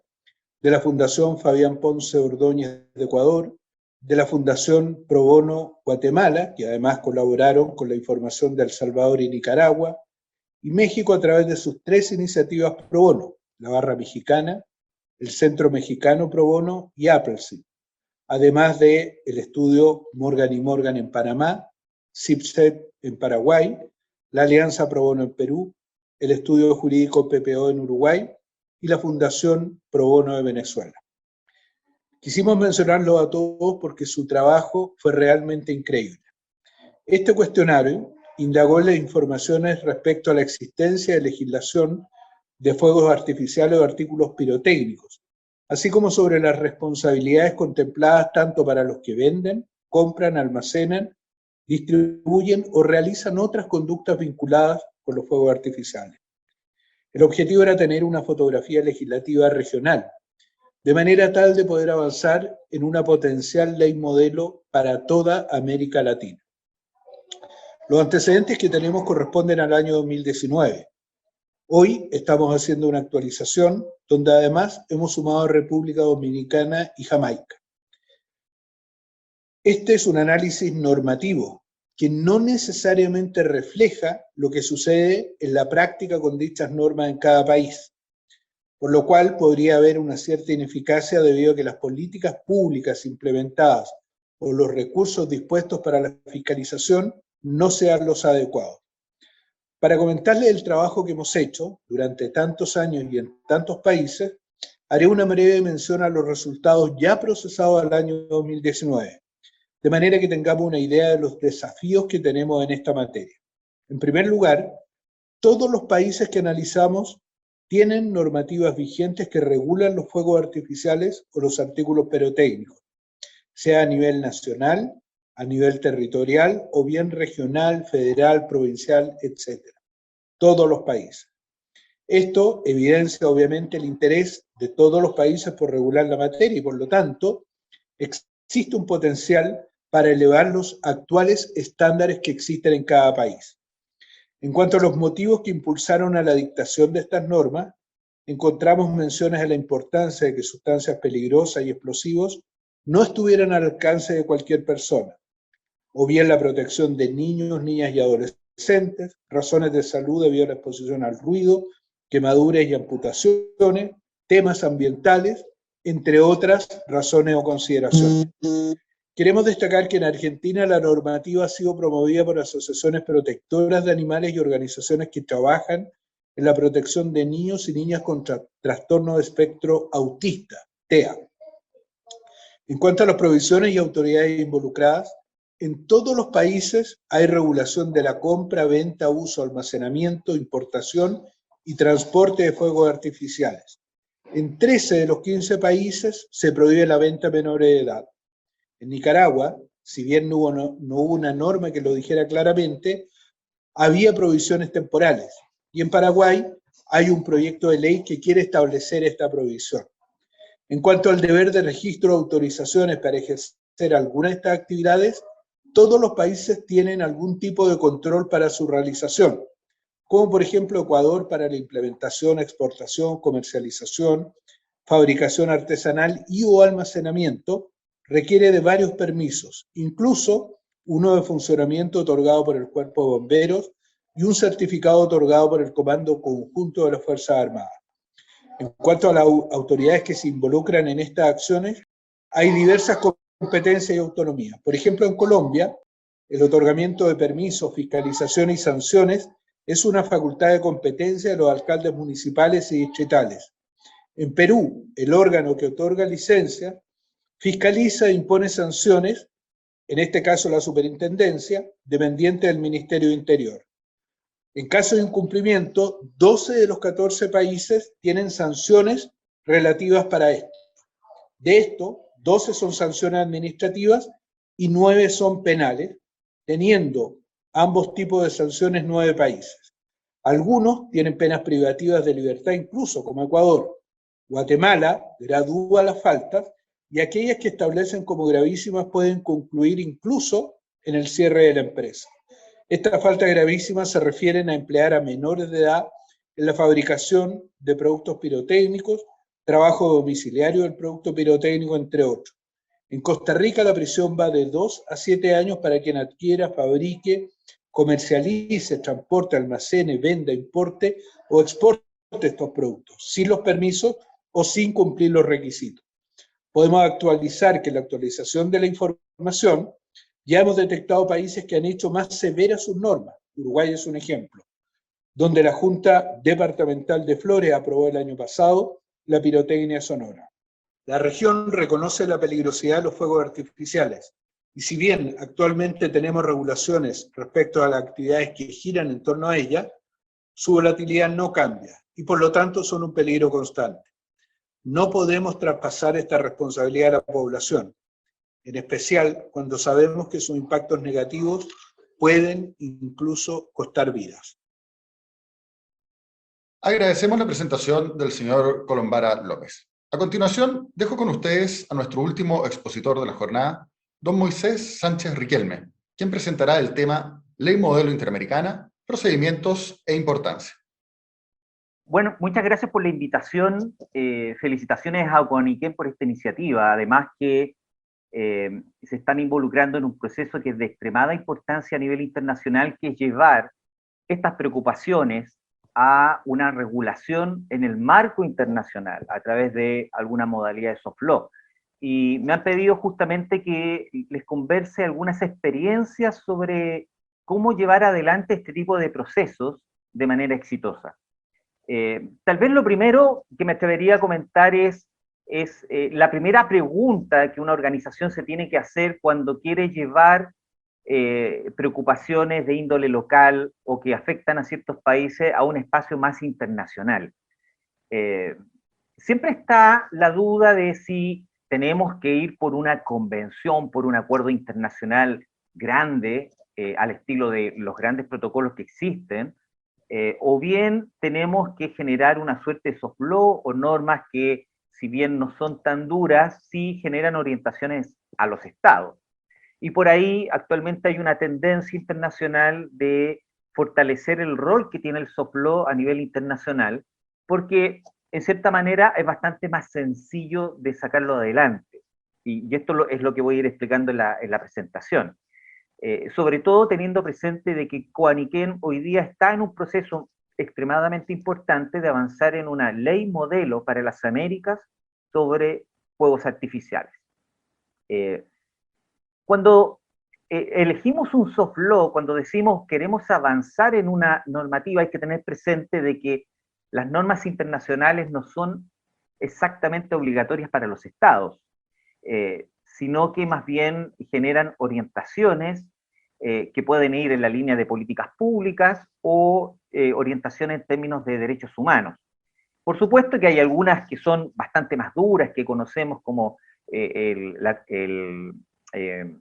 de la Fundación Fabián Ponce Ordóñez de Ecuador, de la Fundación Pro Bono Guatemala, que además colaboraron con la información de El Salvador y Nicaragua, y México a través de sus 3 iniciativas Pro Bono, la Barra Mexicana, el Centro Mexicano Pro Bono y Appleseed, además del estudio Morgan y Morgan en Panamá, CIPSET en Paraguay, la Alianza Pro Bono en Perú, el Estudio Jurídico PPO en Uruguay y la Fundación Pro Bono de Venezuela. Quisimos mencionarlo a todos porque su trabajo fue realmente increíble. Este cuestionario indagó en las informaciones respecto a la existencia de legislación de fuegos artificiales o artículos pirotécnicos, así como sobre las responsabilidades contempladas tanto para los que venden, compran, almacenan, distribuyen o realizan otras conductas vinculadas con los fuegos artificiales. El objetivo era tener una fotografía legislativa regional, de manera tal de poder avanzar en una potencial ley modelo para toda América Latina. Los antecedentes que tenemos corresponden al año 2019. Hoy estamos haciendo una actualización donde además hemos sumado a República Dominicana y Jamaica. Este es un análisis normativo que no necesariamente refleja lo que sucede en la práctica con dichas normas en cada país, por lo cual podría haber una cierta ineficacia debido a que las políticas públicas implementadas o los recursos dispuestos para la fiscalización no sean los adecuados. Para comentarles el trabajo que hemos hecho durante tantos años y en tantos países, haré una breve mención a los resultados ya procesados al año 2019, de manera que tengamos una idea de los desafíos que tenemos en esta materia. En primer lugar, todos los países que analizamos tienen normativas vigentes que regulan los fuegos artificiales o los artículos pirotécnicos, sea a nivel nacional, a nivel territorial o bien regional, federal, provincial, etc. Todos los países. Esto evidencia obviamente el interés de todos los países por regular la materia y por lo tanto existe un potencial para elevar los actuales estándares que existen en cada país. En cuanto a los motivos que impulsaron a la dictación de estas normas, encontramos menciones a la importancia de que sustancias peligrosas y explosivos no estuvieran al alcance de cualquier persona, o bien la protección de niños, niñas y adolescentes, razones de salud debido a la exposición al ruido, quemaduras y amputaciones, temas ambientales, entre otras razones o consideraciones. Queremos destacar que en Argentina la normativa ha sido promovida por asociaciones protectoras de animales y organizaciones que trabajan en la protección de niños y niñas con trastorno de espectro autista, TEA. En cuanto a las provisiones y autoridades involucradas, en todos los países hay regulación de la compra, venta, uso, almacenamiento, importación y transporte de fuegos artificiales. En 13 de los 15 países se prohíbe la venta a menores de edad. En Nicaragua, si bien no hubo una norma que lo dijera claramente, había prohibiciones temporales. Y en Paraguay hay un proyecto de ley que quiere establecer esta prohibición. En cuanto al deber de registro de autorizaciones para ejercer alguna de estas actividades, todos los países tienen algún tipo de control para su realización, como por ejemplo Ecuador para la implementación, exportación, comercialización, fabricación artesanal y o almacenamiento, requiere de varios permisos, incluso uno de funcionamiento otorgado por el Cuerpo de Bomberos y un certificado otorgado por el Comando Conjunto de las Fuerzas Armadas. En cuanto a las autoridades que se involucran en estas acciones, hay diversas competencias y autonomías. Por ejemplo, en Colombia, el otorgamiento de permisos, fiscalización y sanciones es una facultad de competencia de los alcaldes municipales y distritales. En Perú, el órgano que otorga licencia fiscaliza e impone sanciones, en este caso la superintendencia, dependiente del Ministerio de Interior. En caso de incumplimiento, 12 de los 14 países tienen sanciones relativas para esto. De esto, 12 son sanciones administrativas y 9 son penales, teniendo ambos tipos de sanciones 9 países. Algunos tienen penas privativas de libertad incluso, como Ecuador. Guatemala gradúa las faltas y aquellas que establecen como gravísimas pueden concluir incluso en el cierre de la empresa. Estas faltas gravísimas se refieren a emplear a menores de edad en la fabricación de productos pirotécnicos, trabajo domiciliario del producto pirotécnico, entre otros. En Costa Rica la prisión va de 2 a 7 años para quien adquiera, fabrique, comercialice, transporte, almacene, venda, importe o exporte estos productos, sin los permisos o sin cumplir los requisitos. Podemos actualizar que en la actualización de la información ya hemos detectado países que han hecho más severas sus normas. Uruguay es un ejemplo, donde la Junta Departamental de Flores aprobó el año pasado la pirotecnia sonora. La región reconoce la peligrosidad de los fuegos artificiales, y si bien actualmente tenemos regulaciones respecto a las actividades que giran en torno a ella, su volatilidad no cambia, y por lo tanto son un peligro constante. No podemos traspasar esta responsabilidad a la población, en especial cuando sabemos que sus impactos negativos pueden incluso costar vidas. Agradecemos la presentación del señor Colombara López. A continuación, dejo con ustedes a nuestro último expositor de la jornada, don Moisés Sánchez Riquelme, quien presentará el tema Ley Modelo Interamericana, Procedimientos e Importancia. Bueno, muchas gracias por la invitación. Felicitaciones a Oconiquén por esta iniciativa. Además que se están involucrando en un proceso que es de extremada importancia a nivel internacional, que es llevar estas preocupaciones a una regulación en el marco internacional a través de alguna modalidad de soft law. Y me han pedido justamente que les converse algunas experiencias sobre cómo llevar adelante este tipo de procesos de manera exitosa. Tal vez lo primero que me atrevería a comentar es la primera pregunta que una organización se tiene que hacer cuando quiere llevar preocupaciones de índole local o que afectan a ciertos países a un espacio más internacional. Siempre está la duda de si tenemos que ir por una convención, por un acuerdo internacional grande, al estilo de los grandes protocolos que existen, o bien tenemos que generar una suerte de soft law o normas que, si bien no son tan duras, sí generan orientaciones a los estados. Y por ahí actualmente hay una tendencia internacional de fortalecer el rol que tiene el soft law a nivel internacional, porque en cierta manera es bastante más sencillo de sacarlo adelante. Y esto es lo que voy a ir explicando en la presentación. Sobre todo teniendo presente de que Coaniquén hoy día está en un proceso extremadamente importante de avanzar en una ley modelo para las Américas sobre fuegos artificiales. Cuando elegimos un soft law, cuando decimos queremos avanzar en una normativa, hay que tener presente de que las normas internacionales no son exactamente obligatorias para los estados, sino que más bien generan orientaciones que pueden ir en la línea de políticas públicas o orientaciones en términos de derechos humanos. Por supuesto que hay algunas que son bastante más duras, que conocemos como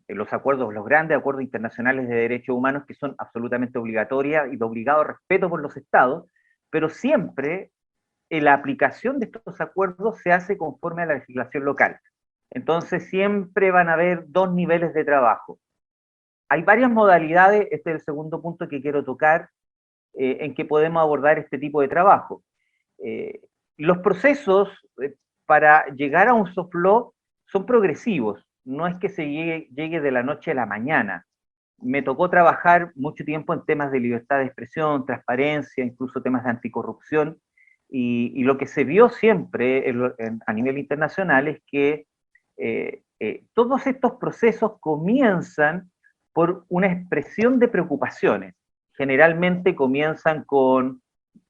los acuerdos, los grandes acuerdos internacionales de derechos humanos, que son absolutamente obligatorias y de obligado respeto por los estados, pero siempre la aplicación de estos acuerdos se hace conforme a la legislación local. Entonces siempre van a haber dos niveles de trabajo. Hay varias modalidades, este es el segundo punto que quiero tocar, en que podemos abordar este tipo de trabajo. Los procesos para llegar a un soft law son progresivos, no es que se llegue de la noche a la mañana. Me tocó trabajar mucho tiempo en temas de libertad de expresión, transparencia, incluso temas de anticorrupción, y lo que se vio siempre a nivel internacional es que todos estos procesos comienzan por una expresión de preocupaciones. Generalmente comienzan con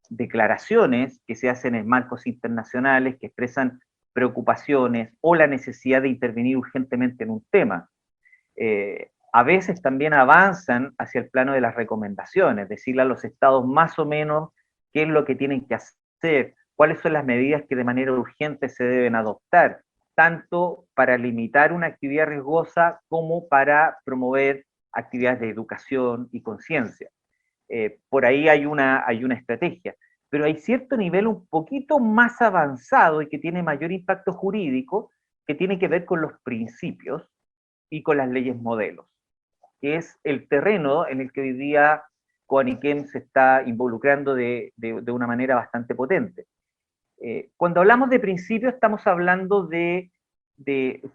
declaraciones que se hacen en marcos internacionales que expresan preocupaciones o la necesidad de intervenir urgentemente en un tema. A veces también avanzan hacia el plano de las recomendaciones, decirle a los estados más o menos qué es lo que tienen que hacer, cuáles son las medidas que de manera urgente se deben adoptar, tanto para limitar una actividad riesgosa como para promover actividades de educación y conciencia. Por ahí hay una estrategia, pero hay cierto nivel un poquito más avanzado y que tiene mayor impacto jurídico, que tiene que ver con los principios y con las leyes modelos, que es el terreno en el que hoy día Coaniquem se está involucrando de una manera bastante potente. Cuando hablamos de principios estamos hablando de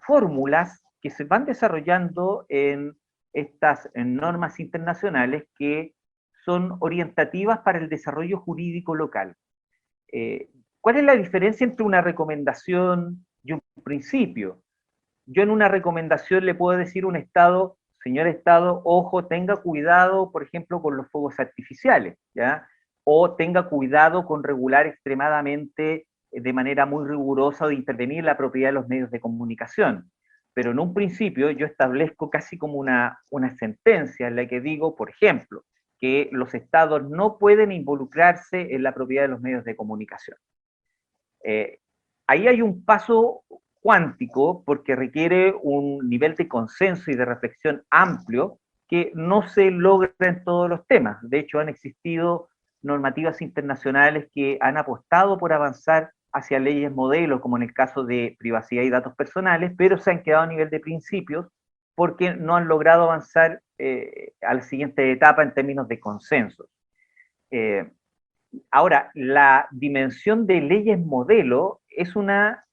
fórmulas que se van desarrollando en estas normas internacionales que son orientativas para el desarrollo jurídico local. ¿Cuál es la diferencia entre una recomendación y un principio? Yo en una recomendación le puedo decir a un Estado, señor Estado, ojo, tenga cuidado, por ejemplo, con los fuegos artificiales, ¿ya? O tenga cuidado con regular extremadamente, de manera muy rigurosa, o de intervenir en la propiedad de los medios de comunicación. Pero en un principio yo establezco casi como una sentencia en la que digo, por ejemplo, que los estados no pueden involucrarse en la propiedad de los medios de comunicación. Ahí hay un paso cuántico porque requiere un nivel de consenso y de reflexión amplio que no se logra en todos los temas. De hecho, han existido normativas internacionales que han apostado por avanzar hacia leyes modelo, como en el caso de privacidad y datos personales, pero se han quedado a nivel de principios porque no han logrado avanzar a la siguiente etapa en términos de consenso. Ahora, la dimensión de leyes modelo es una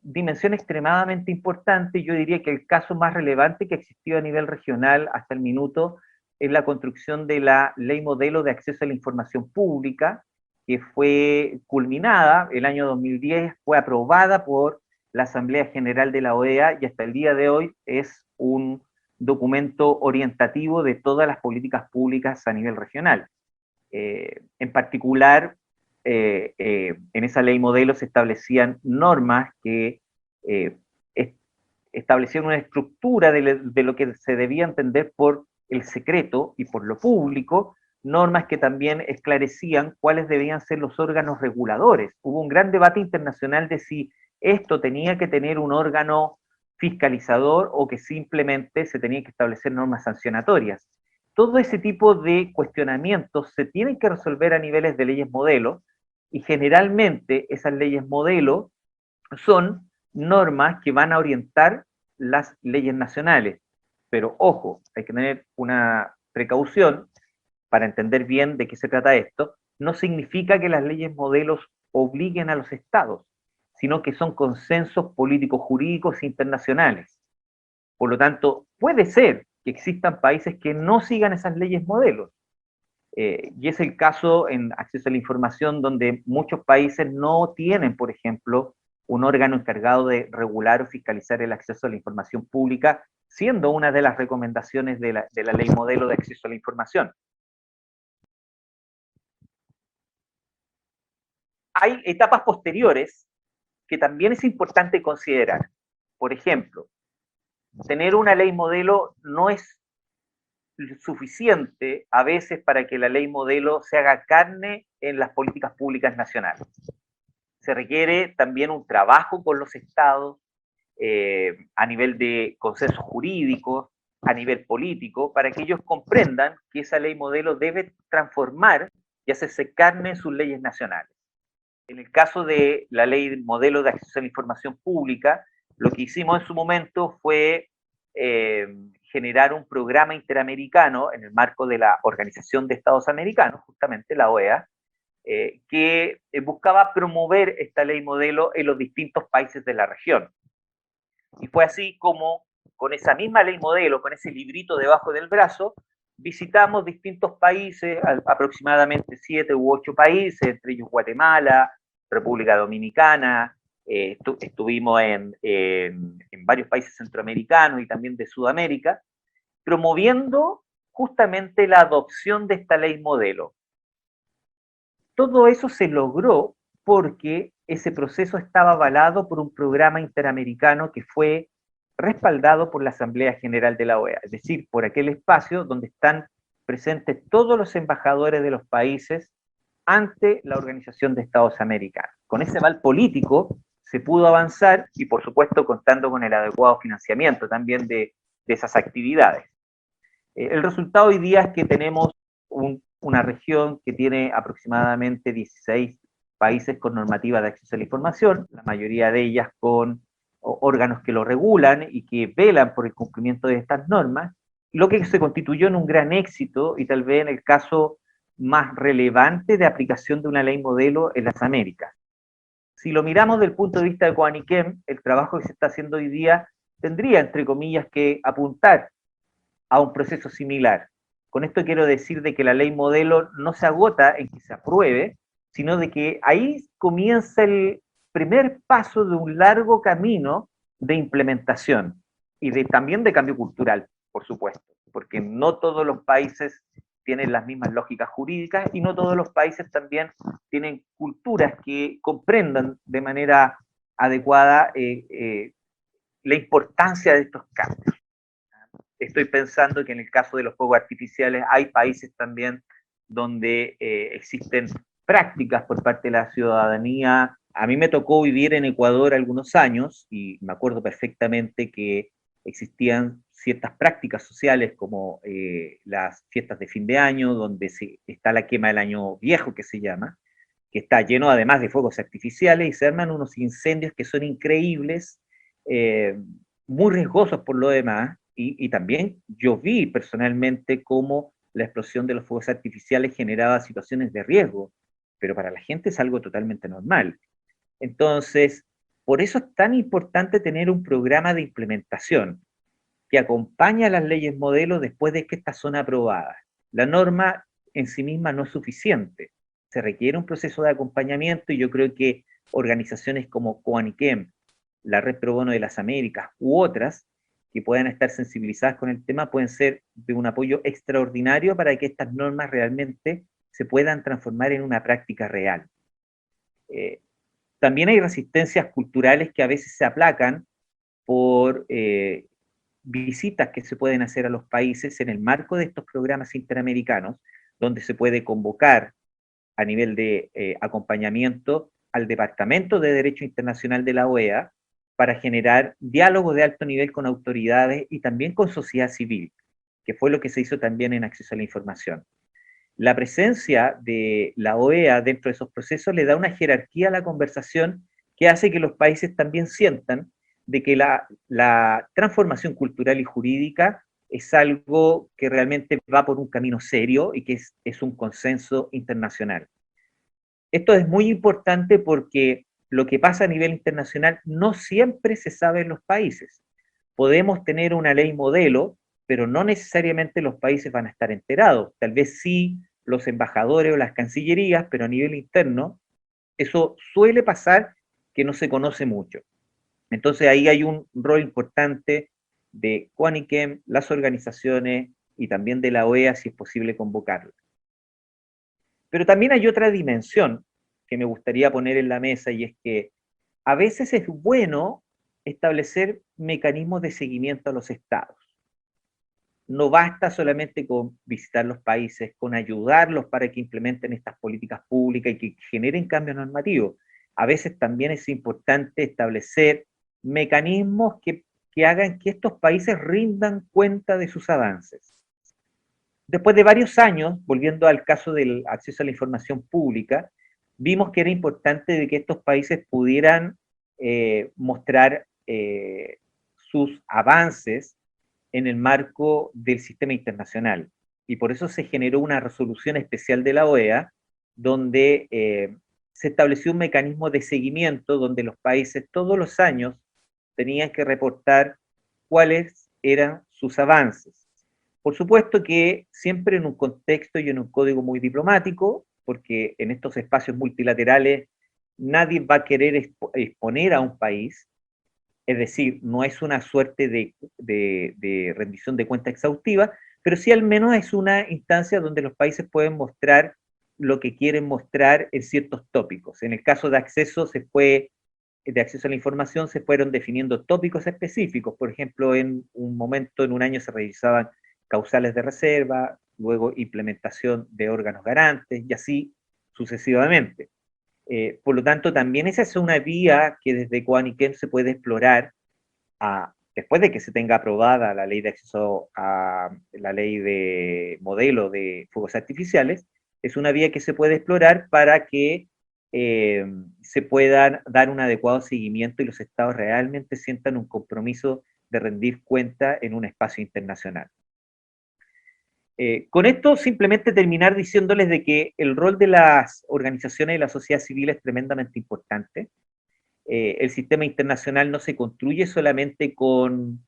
dimensión extremadamente importante. Yo diría que el caso más relevante que existió a nivel regional hasta el minuto es la construcción de la Ley Modelo de Acceso a la Información Pública, que fue culminada el año 2010, fue aprobada por la Asamblea General de la OEA y hasta el día de hoy es un documento orientativo de todas las políticas públicas a nivel regional. En particular, en esa ley modelo se establecían normas que establecían una estructura de lo que se debía entender por el secreto y por lo público, normas que también esclarecían cuáles debían ser los órganos reguladores. Hubo un gran debate internacional de si esto tenía que tener un órgano fiscalizador o que simplemente se tenían que establecer normas sancionatorias. Todo ese tipo de cuestionamientos se tienen que resolver a niveles de leyes modelo, y generalmente esas leyes modelo son normas que van a orientar las leyes nacionales. Pero ojo, hay que tener una precaución para entender bien de qué se trata esto. No significa que las leyes modelos obliguen a los estados, sino que son consensos políticos jurídicos internacionales. Por lo tanto, puede ser que existan países que no sigan esas leyes modelos. Y es el caso en acceso a la información, donde muchos países no tienen, por ejemplo, un órgano encargado de regular o fiscalizar el acceso a la información pública, siendo una de las recomendaciones de la ley modelo de acceso a la información. Hay etapas posteriores que también es importante considerar. Por ejemplo, tener una ley modelo no es suficiente a veces para que la ley modelo se haga carne en las políticas públicas nacionales. Se requiere también un trabajo con los estados a nivel de consensos jurídicos, a nivel político, para que ellos comprendan que esa ley modelo debe transformar y hacerse carne en sus leyes nacionales. En el caso de la ley modelo de acceso a la información pública, lo que hicimos en su momento fue generar un programa interamericano en el marco de la Organización de Estados Americanos, justamente la OEA, que buscaba promover esta ley modelo en los distintos países de la región. Y fue así como, con esa misma ley modelo, con ese librito debajo del brazo, visitamos distintos países, aproximadamente 7 u 8 países, entre ellos Guatemala, República Dominicana, estuvimos en varios países centroamericanos y también de Sudamérica, promoviendo justamente la adopción de esta ley modelo. Todo eso se logró porque ese proceso estaba avalado por un programa interamericano que fue respaldado por la Asamblea General de la OEA, es decir, por aquel espacio donde están presentes todos los embajadores de los países ante la Organización de Estados Americanos. Con ese aval político se pudo avanzar y, por supuesto, contando con el adecuado financiamiento también de esas actividades. El resultado hoy día es que tenemos una región que tiene aproximadamente 16 países con normativa de acceso a la información, la mayoría de ellas con órganos que lo regulan y que velan por el cumplimiento de estas normas, lo que se constituyó en un gran éxito y tal vez en el caso más relevante de aplicación de una ley modelo en las Américas. Si lo miramos desde el punto de vista de Coaniquem, el trabajo que se está haciendo hoy día tendría, entre comillas, que apuntar a un proceso similar. Con esto quiero decir de que la ley modelo no se agota en que se apruebe, sino de que ahí comienza el primer paso de un largo camino de implementación y también de cambio cultural, por supuesto, porque no todos los países tienen las mismas lógicas jurídicas y no todos los países también tienen culturas que comprendan de manera adecuada la importancia de estos cambios. Estoy pensando que en el caso de los fuegos artificiales hay países también donde existen prácticas por parte de la ciudadanía. A mí me tocó vivir en Ecuador algunos años y me acuerdo perfectamente que existían ciertas prácticas sociales como las fiestas de fin de año, donde está la quema del año viejo, que se llama, que está lleno además de fuegos artificiales y se arman unos incendios que son increíbles, muy riesgosos por lo demás, y también yo vi personalmente cómo la explosión de los fuegos artificiales generaba situaciones de riesgo, pero para la gente es algo totalmente normal. Entonces, por eso es tan importante tener un programa de implementación que acompaña a las leyes modelo después de que estas son aprobadas. La norma en sí misma no es suficiente, se requiere un proceso de acompañamiento y yo creo que organizaciones como Coaniquem, la Red Pro Bono de las Américas u otras que puedan estar sensibilizadas con el tema pueden ser de un apoyo extraordinario para que estas normas realmente se puedan transformar en una práctica real. También hay resistencias culturales que a veces se aplacan por visitas que se pueden hacer a los países en el marco de estos programas interamericanos, donde se puede convocar a nivel de acompañamiento al Departamento de Derecho Internacional de la OEA para generar diálogos de alto nivel con autoridades y también con sociedad civil, que fue lo que se hizo también en acceso a la información. La presencia de la OEA dentro de esos procesos le da una jerarquía a la conversación que hace que los países también sientan de que la transformación cultural y jurídica es algo que realmente va por un camino serio y que es un consenso internacional. Esto es muy importante porque lo que pasa a nivel internacional no siempre se sabe en los países. Podemos tener una ley modelo, pero no necesariamente los países van a estar enterados. Tal vez sí los embajadores o las cancillerías, pero a nivel interno, eso suele pasar que no se conoce mucho. Entonces ahí hay un rol importante de CONICEM, las organizaciones y también de la OEA si es posible convocarla. Pero también hay otra dimensión que me gustaría poner en la mesa y es que a veces es bueno establecer mecanismos de seguimiento a los estados. No basta solamente con visitar los países, con ayudarlos para que implementen estas políticas públicas y que generen cambios normativos. A veces también es importante establecer mecanismos que hagan que estos países rindan cuenta de sus avances. Después de varios años, volviendo al caso del acceso a la información pública, vimos que era importante de que estos países pudieran mostrar sus avances en el marco del sistema internacional. Y por eso se generó una resolución especial de la OEA, donde se estableció un mecanismo de seguimiento donde los países todos los años tenían que reportar cuáles eran sus avances. Por supuesto que siempre en un contexto y en un código muy diplomático, porque en estos espacios multilaterales nadie va a querer exponer a un país, es decir, no es una suerte de rendición de cuenta exhaustiva, pero sí al menos es una instancia donde los países pueden mostrar lo que quieren mostrar en ciertos tópicos. En el caso de acceso a la información se fueron definiendo tópicos específicos. Por ejemplo, en un momento, en un año se revisaban causales de reserva, luego implementación de órganos garantes y así sucesivamente. Por lo tanto, también esa es una vía que desde CONICEM se puede explorar después de que se tenga aprobada la ley de acceso a la ley de modelo de fuegos artificiales, es una vía que se puede explorar para que se puedan dar un adecuado seguimiento y los estados realmente sientan un compromiso de rendir cuenta en un espacio internacional. Con esto simplemente terminar diciéndoles de que el rol de las organizaciones de la sociedad civil es tremendamente importante. El sistema internacional no se construye solamente con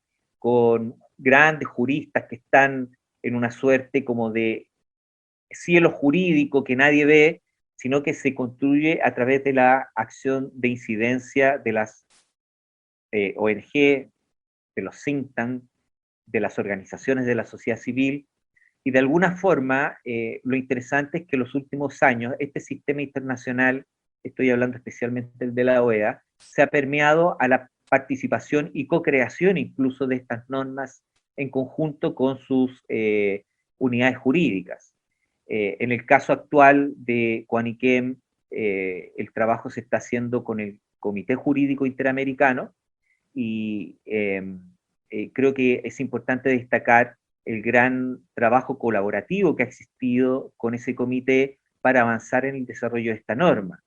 grandes juristas que están en una suerte como de cielo jurídico que nadie ve, sino que se construye a través de la acción de incidencia de las ONG, de los think tanks, de las organizaciones de la sociedad civil. Y de alguna forma, lo interesante es que en los últimos años, este sistema internacional, estoy hablando especialmente del de la OEA, se ha permeado a la participación y co-creación incluso de estas normas en conjunto con sus unidades jurídicas. En el caso actual de CONICEM, el trabajo se está haciendo con el Comité Jurídico Interamericano y creo que es importante destacar el gran trabajo colaborativo que ha existido con ese comité para avanzar en el desarrollo de esta norma.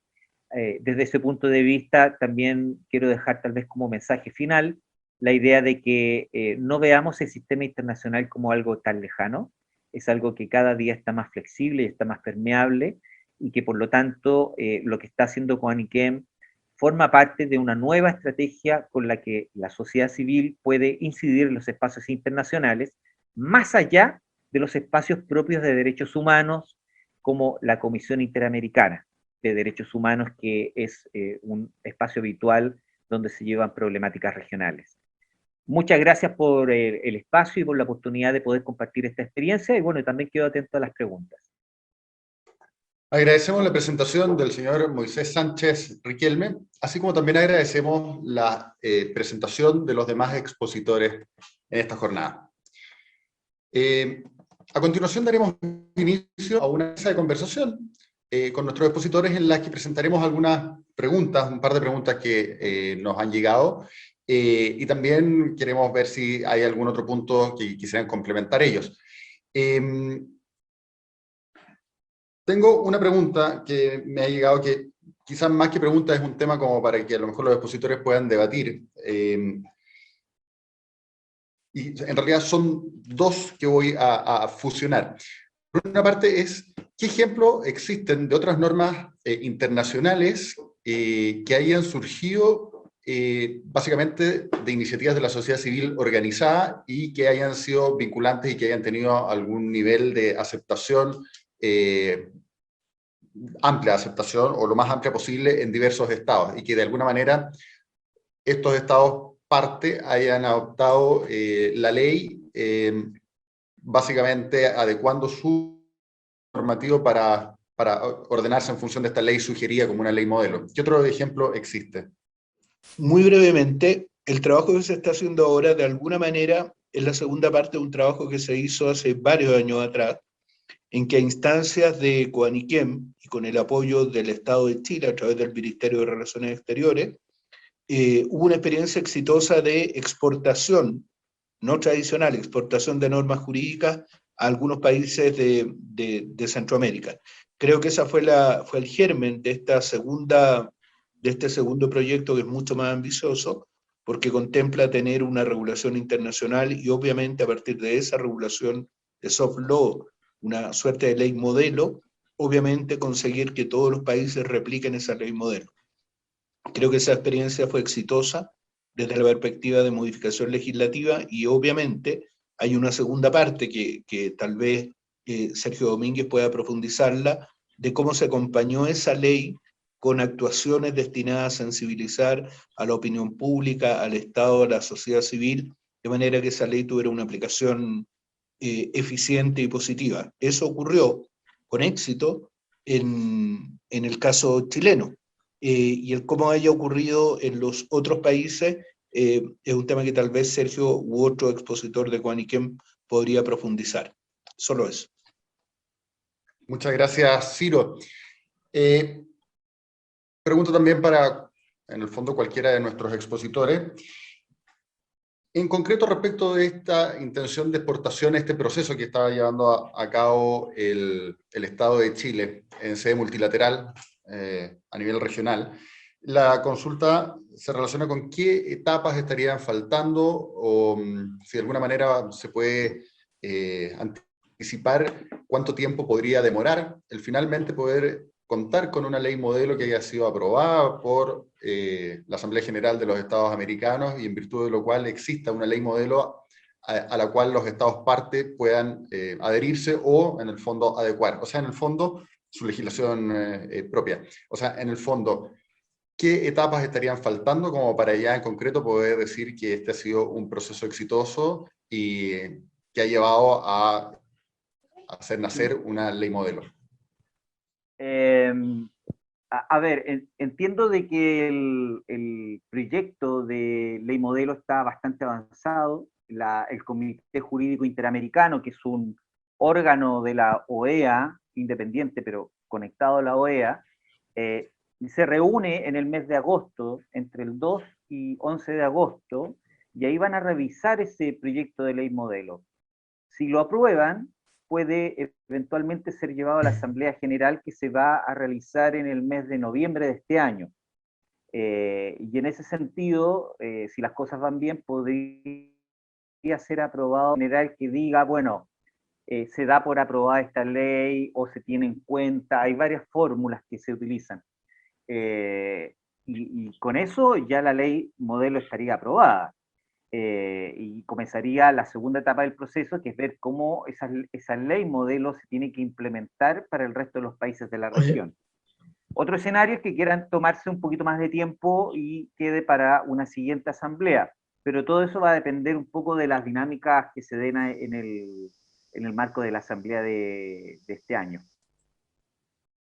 Desde ese punto de vista, también quiero dejar tal vez como mensaje final la idea de que no veamos el sistema internacional como algo tan lejano, es algo que cada día está más flexible y está más permeable, y que por lo tanto lo que está haciendo CONICEM forma parte de una nueva estrategia con la que la sociedad civil puede incidir en los espacios internacionales, más allá de los espacios propios de derechos humanos, como la Comisión Interamericana de Derechos Humanos, que es un espacio habitual donde se llevan problemáticas regionales. Muchas gracias por el espacio y por la oportunidad de poder compartir esta experiencia, y bueno, también quedo atento a las preguntas. Agradecemos la presentación del señor Moisés Sánchez Riquelme, así como también agradecemos la presentación de los demás expositores en esta jornada. A continuación daremos inicio a una mesa de conversación con nuestros expositores en la que presentaremos algunas preguntas, un par de preguntas que nos han llegado, y también queremos ver si hay algún otro punto que quisieran complementar ellos. Tengo una pregunta que me ha llegado que quizás más que pregunta es un tema como para que a lo mejor los expositores puedan debatir. Y en realidad son dos que voy a fusionar. Por una parte es, ¿qué ejemplos existen de otras normas internacionales que hayan surgido básicamente de iniciativas de la sociedad civil organizada y que hayan sido vinculantes y que hayan tenido algún nivel de aceptación, amplia aceptación o lo más amplia posible en diversos estados, y que de alguna manera estos estados parte hayan adoptado la ley básicamente adecuando su normativo para ordenarse en función de esta ley sugerida como una ley modelo? ¿Qué otro ejemplo existe? Muy brevemente, el trabajo que se está haciendo ahora, de alguna manera, es la segunda parte de un trabajo que se hizo hace varios años atrás, en que a instancias de Coaniquem y con el apoyo del Estado de Chile a través del Ministerio de Relaciones Exteriores, hubo una experiencia exitosa de exportación, no tradicional, exportación de normas jurídicas a algunos países de Centroamérica. Creo que esa fue el germen de este segundo proyecto, que es mucho más ambicioso, porque contempla tener una regulación internacional y obviamente a partir de esa regulación de soft law, una suerte de ley modelo, obviamente conseguir que todos los países repliquen esa ley modelo. Creo que esa experiencia fue exitosa desde la perspectiva de modificación legislativa, y obviamente hay una segunda parte que tal vez Sergio Domínguez pueda profundizarla, de cómo se acompañó esa ley con actuaciones destinadas a sensibilizar a la opinión pública, al Estado, a la sociedad civil, de manera que esa ley tuviera una aplicación eficiente y positiva. Eso ocurrió con éxito en el caso chileno. Y el cómo haya ocurrido en los otros países es un tema que tal vez Sergio u otro expositor de Coaniquem podría profundizar. Solo eso. Muchas gracias, Ciro. Pregunto también para, en el fondo, cualquiera de nuestros expositores. En concreto, respecto de esta intención de exportación, este proceso que estaba llevando a cabo el Estado de Chile en sede multilateral a nivel regional, la consulta se relaciona con qué etapas estarían faltando, o si de alguna manera se puede anticipar cuánto tiempo podría demorar el finalmente poder contar con una ley modelo que haya sido aprobada por la Asamblea General de los Estados Americanos, y en virtud de lo cual exista una ley modelo a la cual los Estados parte puedan adherirse o, en el fondo, adecuar. O sea, en el fondo, su legislación propia. O sea, en el fondo, ¿qué etapas estarían faltando como para ya en concreto poder decir que este ha sido un proceso exitoso y que ha llevado a hacer nacer una ley modelo? A ver, entiendo de que el proyecto de ley modelo está bastante avanzado. El Comité Jurídico Interamericano, que es un órgano de la OEA, independiente pero conectado a la OEA, se reúne en el mes de agosto, entre el 2 y 11 de agosto, y ahí van a revisar ese proyecto de ley modelo. Si lo aprueban, puede eventualmente ser llevado a la Asamblea General, que se va a realizar en el mes de noviembre de este año. Y en ese sentido, si las cosas van bien, podría ser aprobado en general que diga, bueno, se da por aprobada esta ley o se tiene en cuenta. Hay varias fórmulas que se utilizan. Y con eso ya la ley modelo estaría aprobada. Y comenzaría la segunda etapa del proceso, que es ver cómo esa ley modelo se tiene que implementar para el resto de los países de la región. Otro escenario es que quieran tomarse un poquito más de tiempo y quede para una siguiente asamblea, pero todo eso va a depender un poco de las dinámicas que se den en el marco de la asamblea de este año.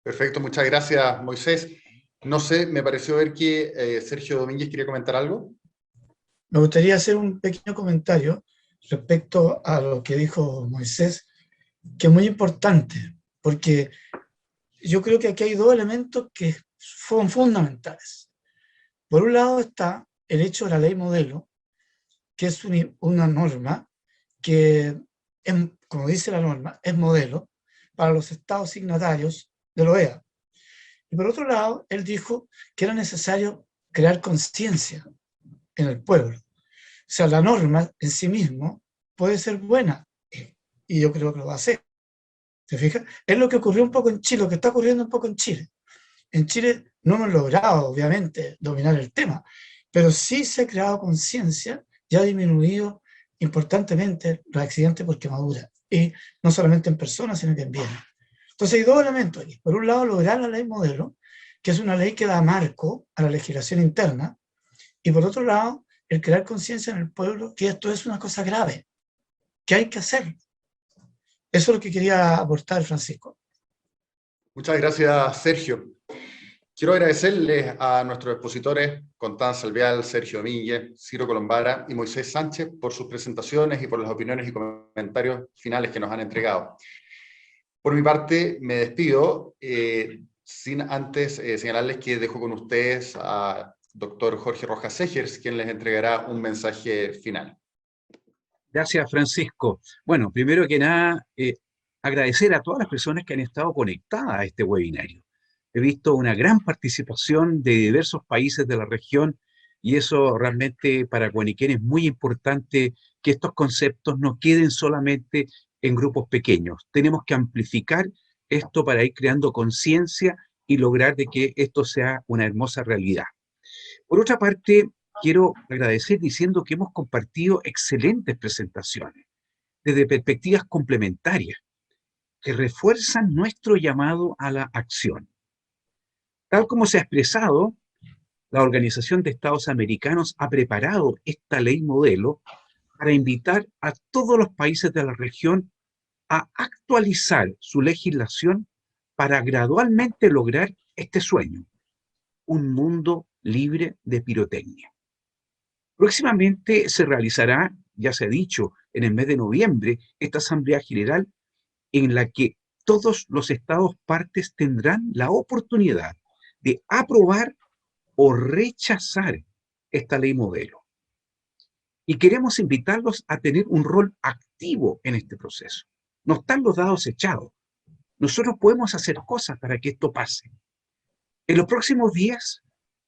Perfecto, muchas gracias, Moisés. No sé, me pareció ver que Sergio Domínguez quería comentar algo. Me gustaría hacer un pequeño comentario respecto a lo que dijo Moisés, que es muy importante, porque yo creo que aquí hay dos elementos que son fundamentales. Por un lado está el hecho de la ley modelo, que es una norma que, como dice la norma, es modelo para los estados signatarios de la OEA. Y por otro lado, él dijo que era necesario crear conciencia en el pueblo. sea, la norma en sí mismo puede ser buena, y yo creo que lo va a hacer. ¿Se fija? Es lo que ocurrió un poco en Chile, lo que está ocurriendo un poco en Chile. En Chile no hemos logrado, obviamente, dominar el tema, pero sí se ha creado conciencia y ha disminuido importantemente los accidentes por quemadura, y no solamente en personas, sino que en bienes. Entonces hay dos elementos aquí. Por un lado, lograr la ley modelo, que es una ley que da marco a la legislación interna, y por otro lado, el crear conciencia en el pueblo que esto es una cosa grave, que hay que hacer. Eso es lo que quería aportar, Francisco. Muchas gracias, Sergio. Quiero agradecerles a nuestros expositores, Constanza Alvear, Sergio Domínguez, Ciro Colombara y Moisés Sánchez por sus presentaciones y por las opiniones y comentarios finales que nos han entregado. Por mi parte, me despido, sin antes señalarles que dejo con ustedes a doctor Jorge Rojas Segers, quien les entregará un mensaje final. Gracias, Francisco. Bueno, primero que nada, agradecer a todas las personas que han estado conectadas a este webinario. He visto una gran participación de diversos países de la región y eso realmente para Guaniquén es muy importante que estos conceptos no queden solamente en grupos pequeños. Tenemos que amplificar esto para ir creando conciencia y lograr de que esto sea una hermosa realidad. Por otra parte, quiero agradecer diciendo que hemos compartido excelentes presentaciones desde perspectivas complementarias que refuerzan nuestro llamado a la acción. Tal como se ha expresado, la Organización de Estados Americanos ha preparado esta ley modelo para invitar a todos los países de la región a actualizar su legislación para gradualmente lograr este sueño, un mundo libre de pirotecnia. Próximamente se realizará, ya se ha dicho, en el mes de noviembre, esta Asamblea General en la que todos los estados partes tendrán la oportunidad de aprobar o rechazar esta ley modelo. Y queremos invitarlos a tener un rol activo en este proceso. No están los dados echados. Nosotros podemos hacer cosas para que esto pase. En los próximos días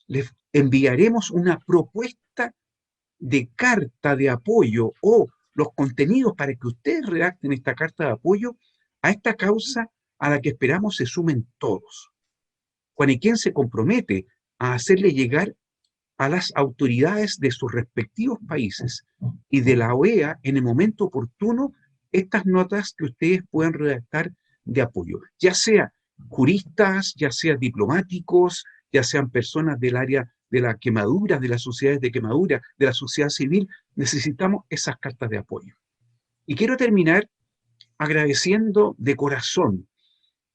les enviaremos una propuesta de carta de apoyo o los contenidos para que ustedes redacten esta carta de apoyo a esta causa a la que esperamos se sumen todos. Guaniquén se compromete a hacerle llegar a las autoridades de sus respectivos países y de la OEA en el momento oportuno estas notas que ustedes puedan redactar de apoyo, ya sea juristas, ya sean diplomáticos, ya sean personas del área de la quemadura, de las sociedades de quemadura, de la sociedad civil. Necesitamos esas cartas de apoyo. Y quiero terminar agradeciendo de corazón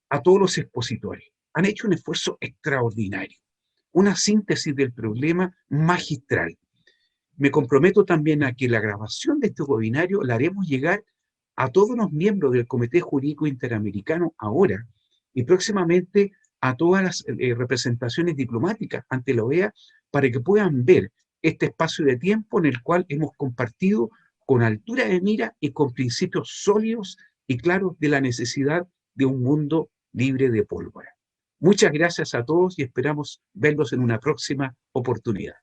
a todos los expositores. Han hecho un esfuerzo extraordinario, una síntesis del problema magistral. Me comprometo también a que la grabación de este webinario la haremos llegar a todos los miembros del Comité Jurídico Interamericano ahora y próximamente a todas las representaciones diplomáticas ante la OEA para que puedan ver este espacio de tiempo en el cual hemos compartido con altura de mira y con principios sólidos y claros de la necesidad de un mundo libre de pólvora. Muchas gracias a todos y esperamos verlos en una próxima oportunidad.